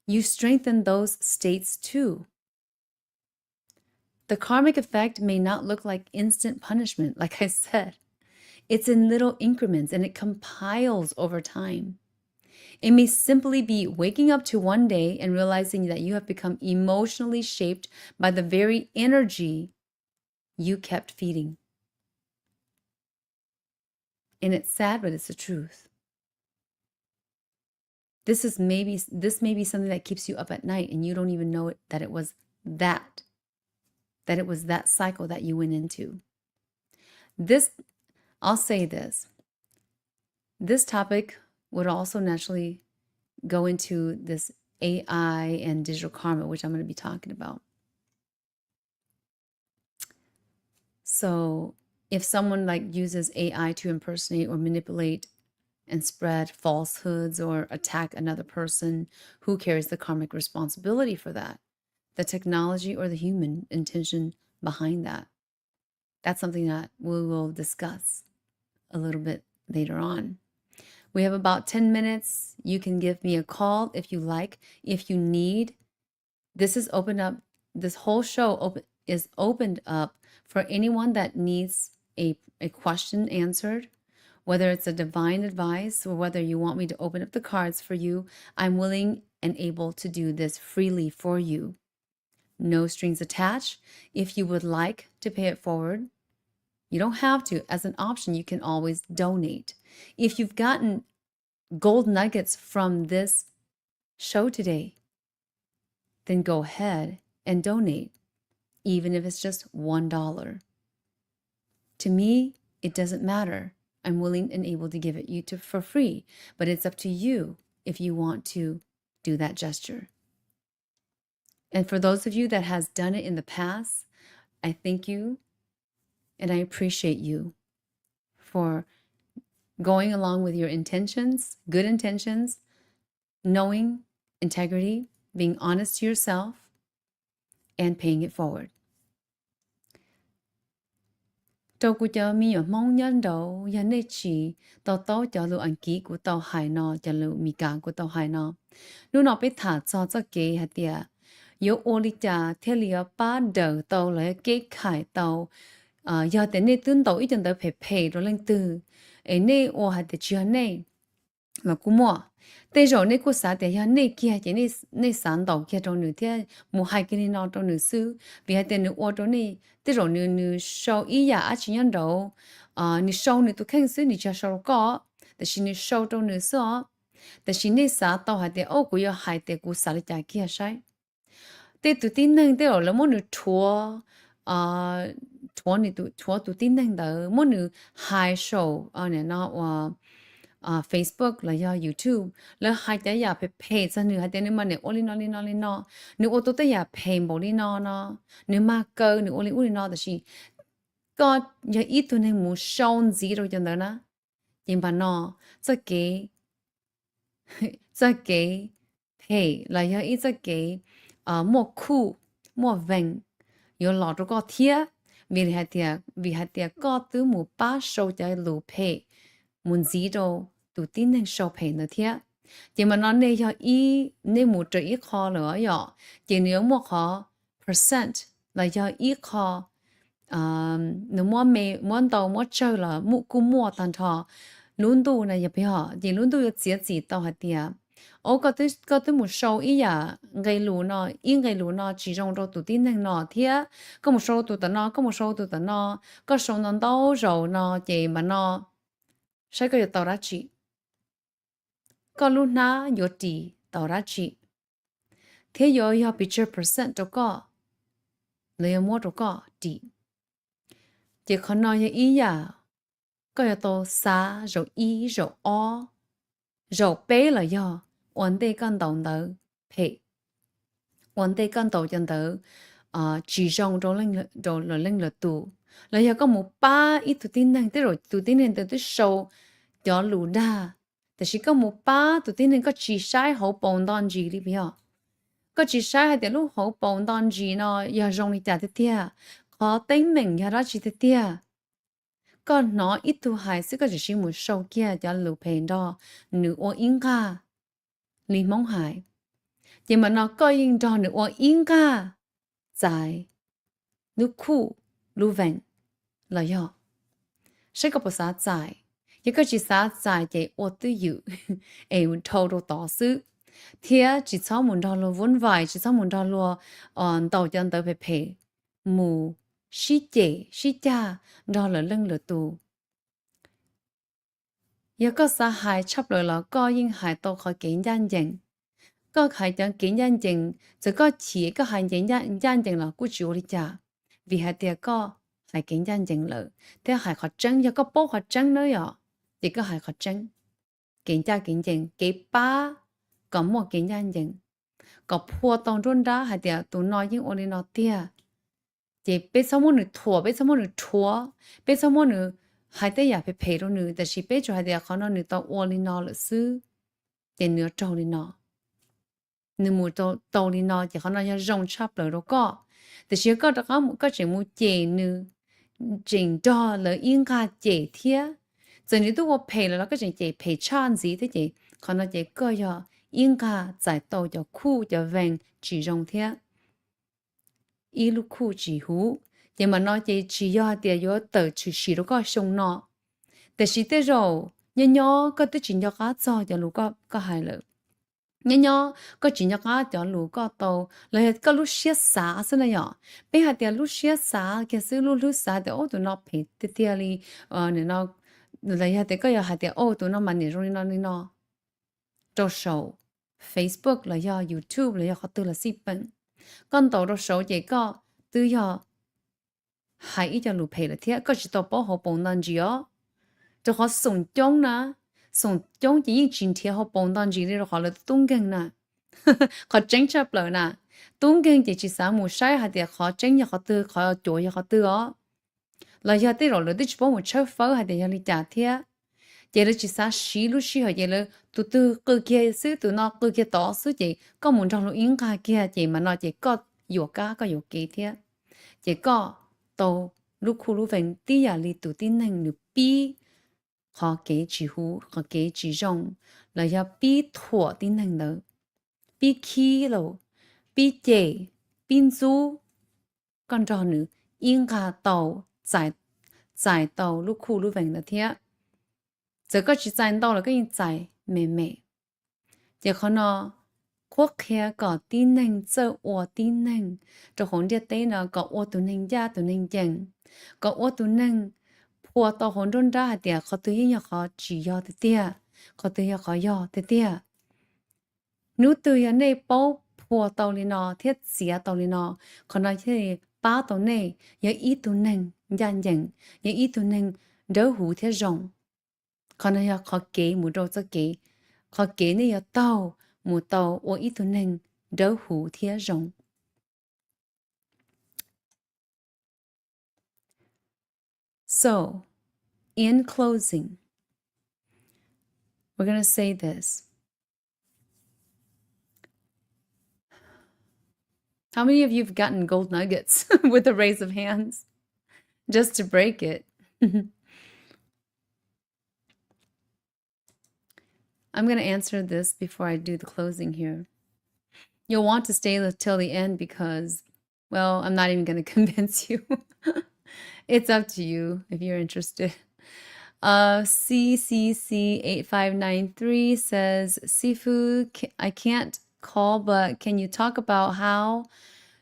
you strengthen those states too. The karmic effect may not look like instant punishment, like I said. It's in little increments and it compiles over time. It may simply be waking up to one day and realizing that you have become emotionally shaped by the very energy you kept feeding. And it's sad, but it's the truth. This may be something that keeps you up at night and you don't even know it, that it was that cycle that you went into. I'll say this. This topic would also naturally go into this AI and digital karma, which I'm going to be talking about. So if someone uses AI to impersonate or manipulate and spread falsehoods or attack another person, who carries the karmic responsibility for that? The technology or the human intention behind that? That's something that we will discuss a little bit later on. We have about 10 minutes. You can give me a call if you like, if you need. This is opened up. This whole show is opened up for anyone that needs a question answered, whether it's a divine advice or whether you want me to open up the cards for you. I'm willing and able to do this freely for you. No strings attached. If you would like to pay it forward, you don't have to. As an option, you can always donate. If you've gotten gold nuggets from this show today, then go ahead and donate, even if it's just $1. To me, it doesn't matter. I'm willing and able to give it you for free, but it's up to you if you want to do that gesture. And for those of you that has done it in the past, I thank you and I appreciate you for going along with your intentions, good intentions, knowing integrity, being honest to yourself, and paying it forward. Tàu của cháu mi ở mong nhân đầu ya nê chỉ tàu tàu cháu lu ăn ký của tàu hải nọ cháu lu mi cả của tàu hải nọ nu nọ bị thả cho kế hạt tiệt yếu ô li cha theo li ba đầu tàu lại kế khải tàu giờ đến nê tuân tàu ít chân tàu phê rồi lên từ ấy nê ô hạt tiệt chưa nê mà cú mua tê rồi nê cú xả tiệt ya nê kia chỉ nê sản tàu kia trong nửa thế mua hai cái nọ trong nửa xứ vì hai tiệt nửa ô trong nê tê rồi nửa sau ý ya á chỉ nhân đầu nửa sau nửa tụ khen xứ nửa cha sau cóแต่ชินโชว์ตรงนี้ซ้อแต่ชินนี่สาต่อหายแต่โอ้กูอยากหายแต่กูสาลิจากีใช่แต่ตัวที่หนึ่งแต่เราแล้วมันทัวทัวนี่ตัวที่หนึ่งเด้อมันหายโชว์เนี่ยเนาะว่าFacebook แล้วยา YouTube แล้วหายแต่อยากไปเพจซะหนึ่งหายแต่นี่มันเนี่ยโอลินอลินอลินอนึกว่าตัวแต่อยากเพจบอกลินอเนาะนึกมากเกินนึกโอลินอลินอแต่ชิก็อย่าอีตัวนึงมูโชว์ซีโร่จังเด้อนะยิ่งปานอ这给配来要一直给莫酷莫稳有老多个贴vì hạt tiệt có từ một ba sâu cho lũ配muốn gì đâu tụ tin nên sâu配nữa thế chỉ mà nó này cho ý nên một trở ít khó nữa vậy chỉ nếu một khó percent là cho ít khó nếu mua tàu mua chơi là mua tàn thọ luôn tu này nhập họ thì luôn tu có chỉ tao hạt tiệt có tới một số ý à gây lú nó chỉ trong đó tụi tin năng nó thế có một số tụi nó có số nó đâu rồi nó chỉ mà nó sẽ có tàu ra chỉ có lúc na có chỉ tàu ra chỉ thế giờ ya picture percent đó có lấy mua đó có chỉ còn nói ý à có tàu xa rồi ý rồi o rồi bé là do ổn định con đồng đỡ phê vấn đề con tàu chân tớ chỉ trong đồ lên là tù là giờ có một ba ít tụ tin năng tới rồi tụ tin năng tới sâu cho lù đaแต่是ก็冇巴ตtin nên có chỉ sai hậu bồng đòn gì đi bây có chỉ sai hay để lúc hậu bồng đòn gì nó giờ rong đi trả thế có tính mình giờ đó chỉ thế còn nó ít tu hại sẽ có chỉ một sâu kia cho lù phèn đó nữ ô yên ca li mong hại nhưng mà nó có yên đó nữ ô yên ca dài nữ khu nữ vẹn là do sẽ có một xã dài一个是啥在的我都有，哎，我偷偷打死，天只草门道路วุ่外，只草门道路，到江都被赔，木世界世家，到了冷了度，一个啥还插来了，个应还到可见眼睛，个还讲见眼睛，这个企个还眼睛了，估计我的家，vì hai tia có hai kiến gian chừng lợ, thế hai khó trắng cho có bố khó trắng nữa rồi. Chỉ có hai khó trắng kiến cha kiến chừng cái ba có một kiến gian chừng có phua tông rôn ra hai tia tụ nói những ôn nó tia chỉ biết sao muốn được thua biết sao muốn được thua biết sao muốn được hai tia ya phải phê rồi nữaแต่ chỉ biết cho hai tia khó nó được tao ôn nó là sư chỉ nửa trâu đi nó nửa mù tàu đi nó chỉ khó nó ya rong chắp lời đâu cóแต่ chỉ có đó có chỉ một chế nửa chỉnh đó là yên cả chế thiệt giờ này tôi có phê là nó cái chuyện phê chan gì thế chị còn nó chỉ có giờ yên cả giải tàu cho khu cho vàng chỉ dùng thế ý lúc khu chỉ hú nhưng mà nó chỉ do tiền do tờ chỉ đâu có sông nóแต่chỉ tới rồi nhỏ có tới chỉ nhỏ cá cho lúc có hại lợi nhỏ có chỉ nhỏ cá cho lúc có tàu là có lúc xếp xả thế này nhở bây giờ tiền lúc xếp xả cái sự lúc xả thì ô tụi nó phê tiền đi nên nó là ya te có ya hạt ô tụi nó mà nè rồi nó cho show Facebook là ya YouTube là ya họ tự là shipment con tàu cho show chỉ có tự ya hay ít cho lụp hè là thế có chỉ tàu bảo họ bông đàn gì á cho họ sống chung nè sống chung chỉ những chuyện thế họ bông đàn gì rồi họ là tung kinh nè họ tranh chấp lại nè tung kinh chỉ sáng một sai hạt họ tranh ya họ tự họ chối ya họ tự á là giờ tới rồi là tới chụp một chiếc pháo hay để cho đi trả thế, giờ là chỉ sa xí lúc xí hay giờ là tụi cơ kia xứ tụi nó cơ kia tỏ xứ chị có muốn trong lúc yên cả kia chị mà nó chỉ có yếu cá có yếu kỳ thế, chỉ có tàu lúc khu lúc vẹn tí à li tụi tin năng được bi họ kế chỉ hú họ kế chỉ rong là giờ bi thua tin năng đó bi khí rồi bi chế bin du con trò nữa yên cả tàu giải tàu lúc khu lúc vẹn là thế giờ có chỉ giải tàu là cái giải mềm mềm giờ khó nó quốc kia có tin năng giờ ô tin năng cho hồn địa tế nó có ô tu năng gia tu năng chẳng có ô tu năng phùa tàu hồn rôn ra hạt tiệt khó tự nhiên khó chỉ do thế tiệt khó tự nhiên khó do thế tiệt nếu tự nhiên này bao phùa tàu lên nó thiết xía tàu lên nó còn nói thế ba tàu này giờ ít tu năng gian chẳng giờ ít tu năng đỡ hủ thế rộng còn nói khó kế một đâu cho kế khó kế này giờ tàu một tàu ô ít tu năng đỡ hủ thế rộng. So, in closing, we're going to say this. How many of you have gotten gold nuggets with a raise of hands? Just to break it. I'm going to answer this before I do the closing here. You'll want to stay till the end because, well, I'm not even going to convince you. It's up to you if you're interested. CCC8593 says, Sifu, I can't call, but can you talk about how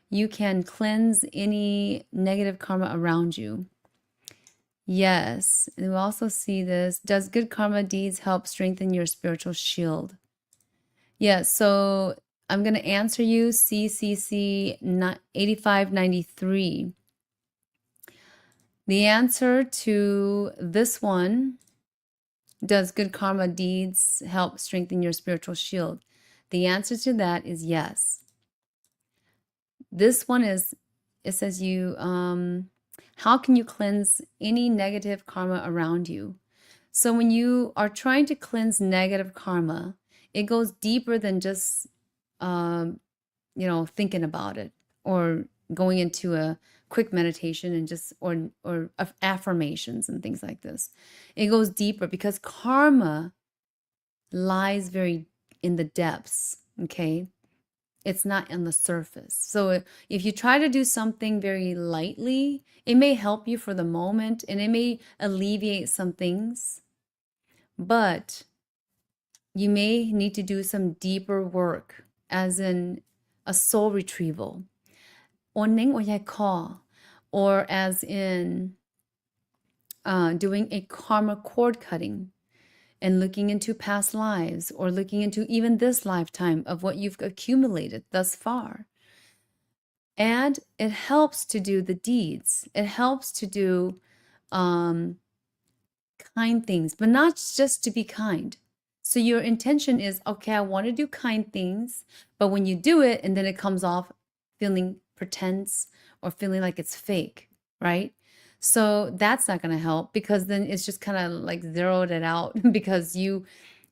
you can cleanse any negative karma around you? Yes. And we also see this. Does good karma deeds help strengthen your spiritual shield? Yeah, so I'm going to answer you, CCC 8593. The answer to this one, does good karma deeds help strengthen your spiritual shield? The answer to that is yes. This one is, it says how can you cleanse any negative karma around you? So when you are trying to cleanse negative karma, it goes deeper than just, thinking about it or going into a quick meditation and just, or affirmations and things like this. It goes deeper because karma lies very in the depths, okay? It's not on the surface. So if you try to do something very lightly, it may help you for the moment and it may alleviate some things, but you may need to do some deeper work, as in a soul retrieval, or as in doing a karma cord cutting and looking into past lives or looking into even this lifetime of what you've accumulated thus far. And it helps to do the deeds. It helps to do kind things, but not just to be kind. So your intention is, okay, I want to do kind things, but when you do it and then it comes off feeling pretense or feeling like it's fake, right? So that's not going to help, because then it's just kind of like zeroed it out because you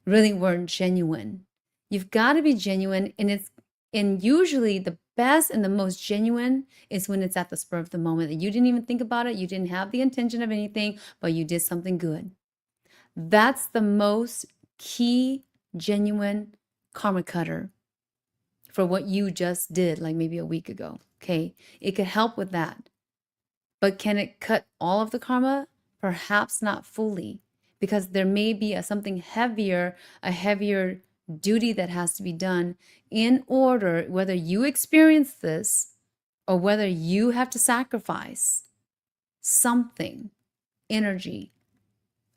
really weren't genuine. You've got to be genuine, and usually the best and the most genuine is when it's at the spur of the moment, that you didn't even think about it, you didn't have the intention of anything, but you did something good. That's the most key, genuine karma cutter for what you just did, like maybe a week ago. Okay, it could help with that. But can it cut all of the karma? Perhaps not fully, because there may be something heavier, a heavier duty that has to be done in order, whether you experience this or whether you have to sacrifice something, energy,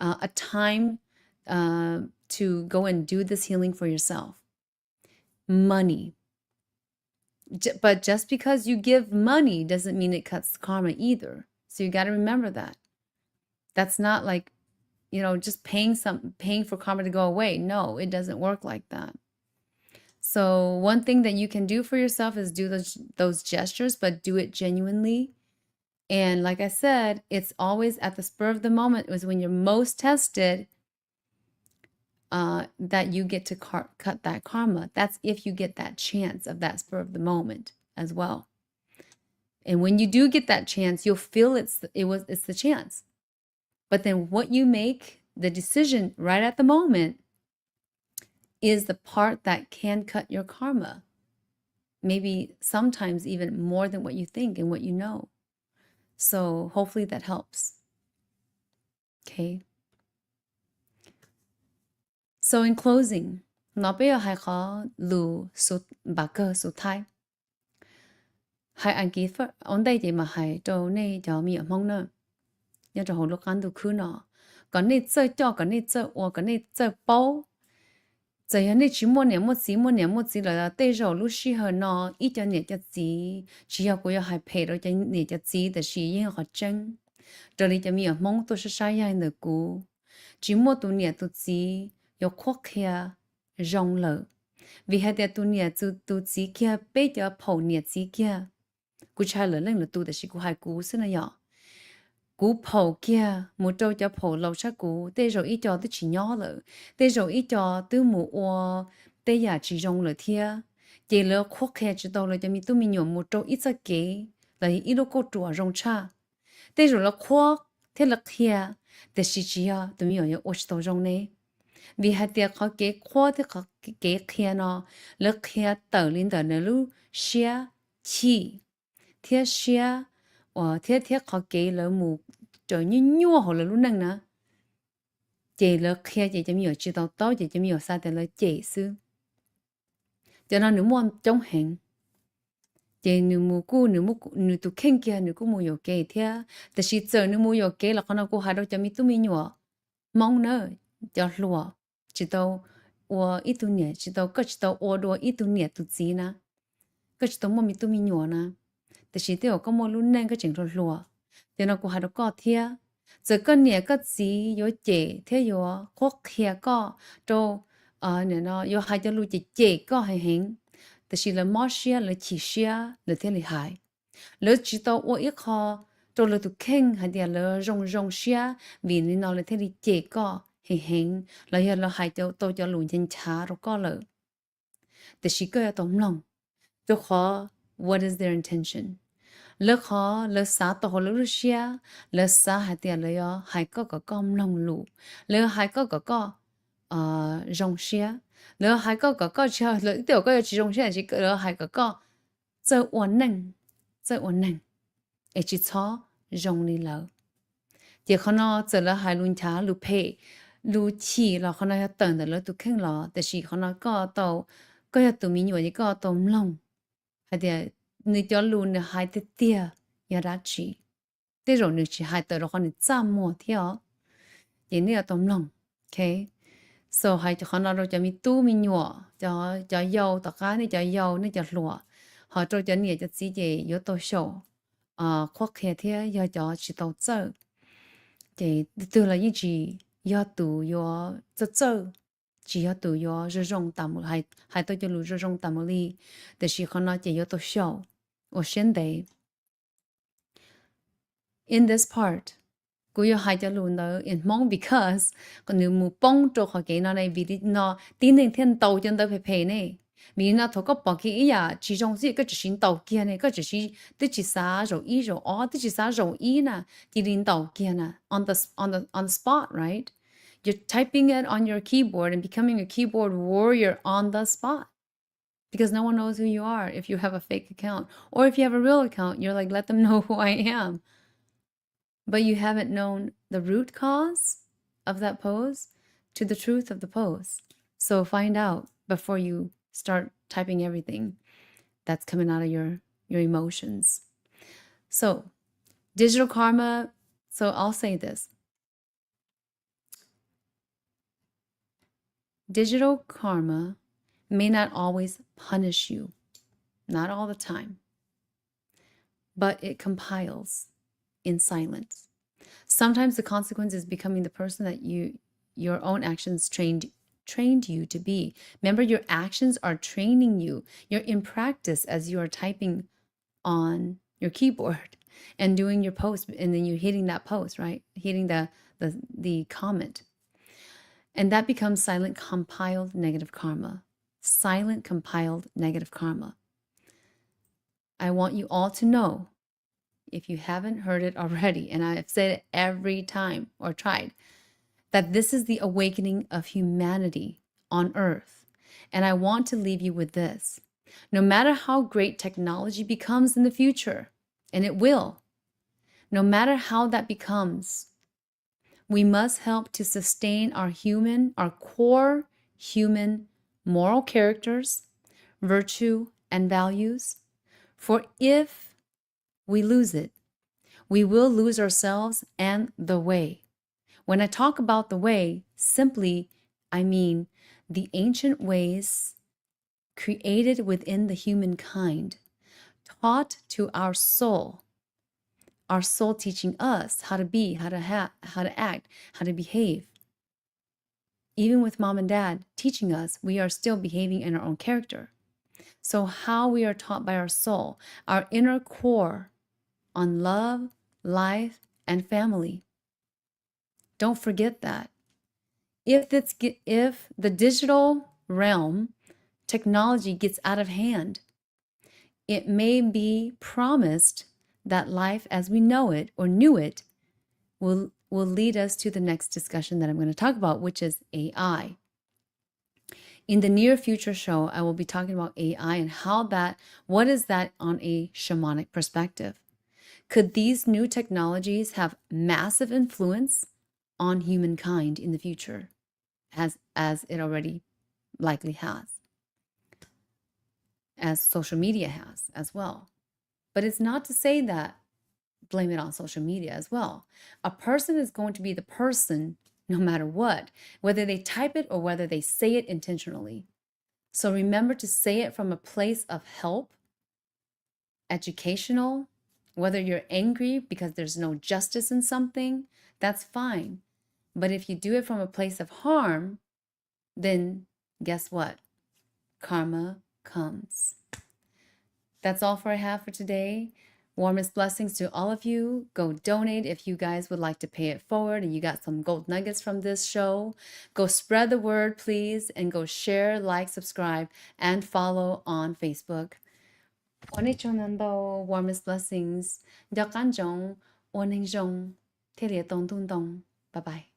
a time to go and do this healing for yourself. Money. But just because you give money doesn't mean it cuts karma either. So you got to remember that. That's not like, just paying for karma to go away. No, it doesn't work like that. So one thing that you can do for yourself is do those gestures, but do it genuinely. And like I said, it's always at the spur of the moment. It was when you're most tested that you get to cut that karma. That's if you get that chance of that spur of the moment as well. And when you do get that chance, you'll feel it's the chance. But then what you make, the decision right at the moment, is the part that can cut your karma. Maybe sometimes even more than what you think and what you know. So hopefully that helps. Okay. So in closing, nó bây giờ hai khó lù sụt bà cơ sụt thai. Hai anh kỹ phật, ông đây thì mà hai trâu này cho mi ở mong nơ. Nhớ cho hồ lúc ăn đồ khứ nọ. Còn này chơi cho, còn này chơi ua, còn này chơi bao. Giờ này chỉ mua nè là tây rồi lúc xí hờ nọ, ít cho nè cho gì. Chỉ có cô hai phê rồi cho nè cho gì, để xí yên họ chân. Rồi đi cho mi ở mong tôi sẽ sai hai nửa cú. Chỉ mua tụ nè tụ gì. Yo khoác kia rong lợ vì hai đứa tu nia tu chỉ kia bây giờ phổ nia chỉ kia cú trai lớn lên là tu để chỉ cú hai cú xí này nhỏ cú phổ kia một trâu cho phổ lâu sát cú tê rồi ít cho tứ chỉ nhỏ lợ tê rồi ít cho tứ mù ô tê giả chỉ rong lợ thia chỉ lợ khoác kia chỉ đâu là cho mi tu mi nhổ một trâu ít sa kế là ít lúc cô chùa rong cha tê rồi là khoác thế là kia để chỉ à tu mi nhổ ô chỉ đâu rong này vì hai tiệc họ kế khoa thì họ kế kia nó lực kia tờ lên tờ nó lu xia chi thiết xia thiết họ kế là mù trở như nhua họ là lu năng nè chỉ lực kia chỉ cho mình chỉ tao tao chỉ cho mình sao thì là chỉ sư cho nên nếu muốn trong hành chỉ nếu tụ khen kia nếu cũng mua kế thếแต่chỉ giờ nếu mua kế là con nào cũng hai đôi cho mình tụi mình nhua mong nữa cho lúa chỉ tao ô ít tu nhẹ chỉ tao chỉ tao ô đua ít tu nhẹ tu gì na chỉ tao mua mi tu mi nhỏ naแต่chỉ tao có mua luôn nên chỉnh rồi lúa cho nó cũng hay có thia giờ cái nhẹ cái gì yo chế thế yo khoác kia có trâu nè nó yo hay cho lu chế có hay hẹn แต่ชีละมอเชียละขีเชียละเทลิหายละจีโตโออีคอตัวละตุเข่งหาเดียละรงเชียวีนี่นอละเทลิเจก็เฮงละยาละหายโตจะหลุนยันช้าเราก็เลยแต่ชีก็ต้องลองตัวขอ what is their intention 了可了啥多了些，了啥还点了哟，还个弄路，了还个容些，了还个就了掉个其中些是了还个这我能，一起操容你了，也可能这了还论他路配。路起了，可能要等的了都看了，但是可能个要都明有一个都唔弄，还得你条路呢还得跌，要拉起，这种你去还得的话你怎么跳，也你要都弄 ，OK，so 还就可能เราจะมีตู้มีหนัวจะยาวตะก้านี่จะยาวนี่จะหลัวหอเราจะเนี่ยจะซีเจยตัวโชควักแค่เทีย要จะชิโตเจอ这对了一句要读要这只要读要这种大木还都就录这种大木里，但是可能就要多少，我现在 in this part กู要还จะ录呢 in Hmong because ก็นึกมูป้องตัวเขาเกณฑ์ในวิธีเนาะตีหนึ่งเทียนโตจนได้เพย์เนี่ยมี那头个包给一呀，其中是个只是导见呢，个只是对只啥肉一肉哦，对只啥肉一呢，第零导见呢，on the spot, right? You're typing it on your keyboard and becoming a keyboard warrior on the spot. Because no one knows who you are if you have a fake account. Or if you have a real account, you're like, let them know who I am. But you haven't known the root cause of that pose to the truth of the pose. So find out before you start typing everything that's coming out of your emotions. So digital karma, so I'll say this. Digital karma may not always punish you, not all the time, but it compiles in silence. Sometimes the consequence is becoming the person that your own actions trained you to be. Remember, your actions are training you. You're in practice as you are typing on your keyboard and doing your post, and then you're hitting that post, right? Hitting the comment. And that becomes silent compiled negative karma. Silent compiled negative karma. I want you all to know, if you haven't heard it already, and I've said it every time or tried, that this is the awakening of humanity on earth. And I want to leave you with this. No matter how great technology becomes in the future, and it will, no matter how that becomes, we must help to sustain our core human moral characters, virtue, and values. For if we lose it, we will lose ourselves and the way. When I talk about the way, simply, I mean the ancient ways created within the humankind, taught to our soul teaching us how to be, how to act, how to behave. Even with mom and dad teaching us, we are still behaving in our own character. So how we are taught by our soul, our inner core on love, life, and family. Don't forget that. If the digital realm, technology gets out of hand, it may be promised that life as we know it or knew it will lead us to the next discussion that I'm going to talk about, which is AI. In the near future show, I will be talking about AI and what is that on a shamanic perspective? Could these new technologies have massive influence on humankind in the future, as it already likely has, as social media has as well? But it's not to say that blame it on social media as well. A person is going to be the person no matter what, whether they type it or whether they say it intentionally. So remember to say it from a place of help, educational, whether you're angry because there's no justice in something, that's fine. But if you do it from a place of harm, then guess what? Karma comes. That's all I have for today. Warmest blessings to all of you. Go donate if you guys would like to pay it forward and you got some gold nuggets from this show. Go spread the word, please, and go share, like, subscribe, and follow on Facebook. 오늘도 warmest blessings. 덕간종, 원행종, 테리에 동동동. Bye-bye.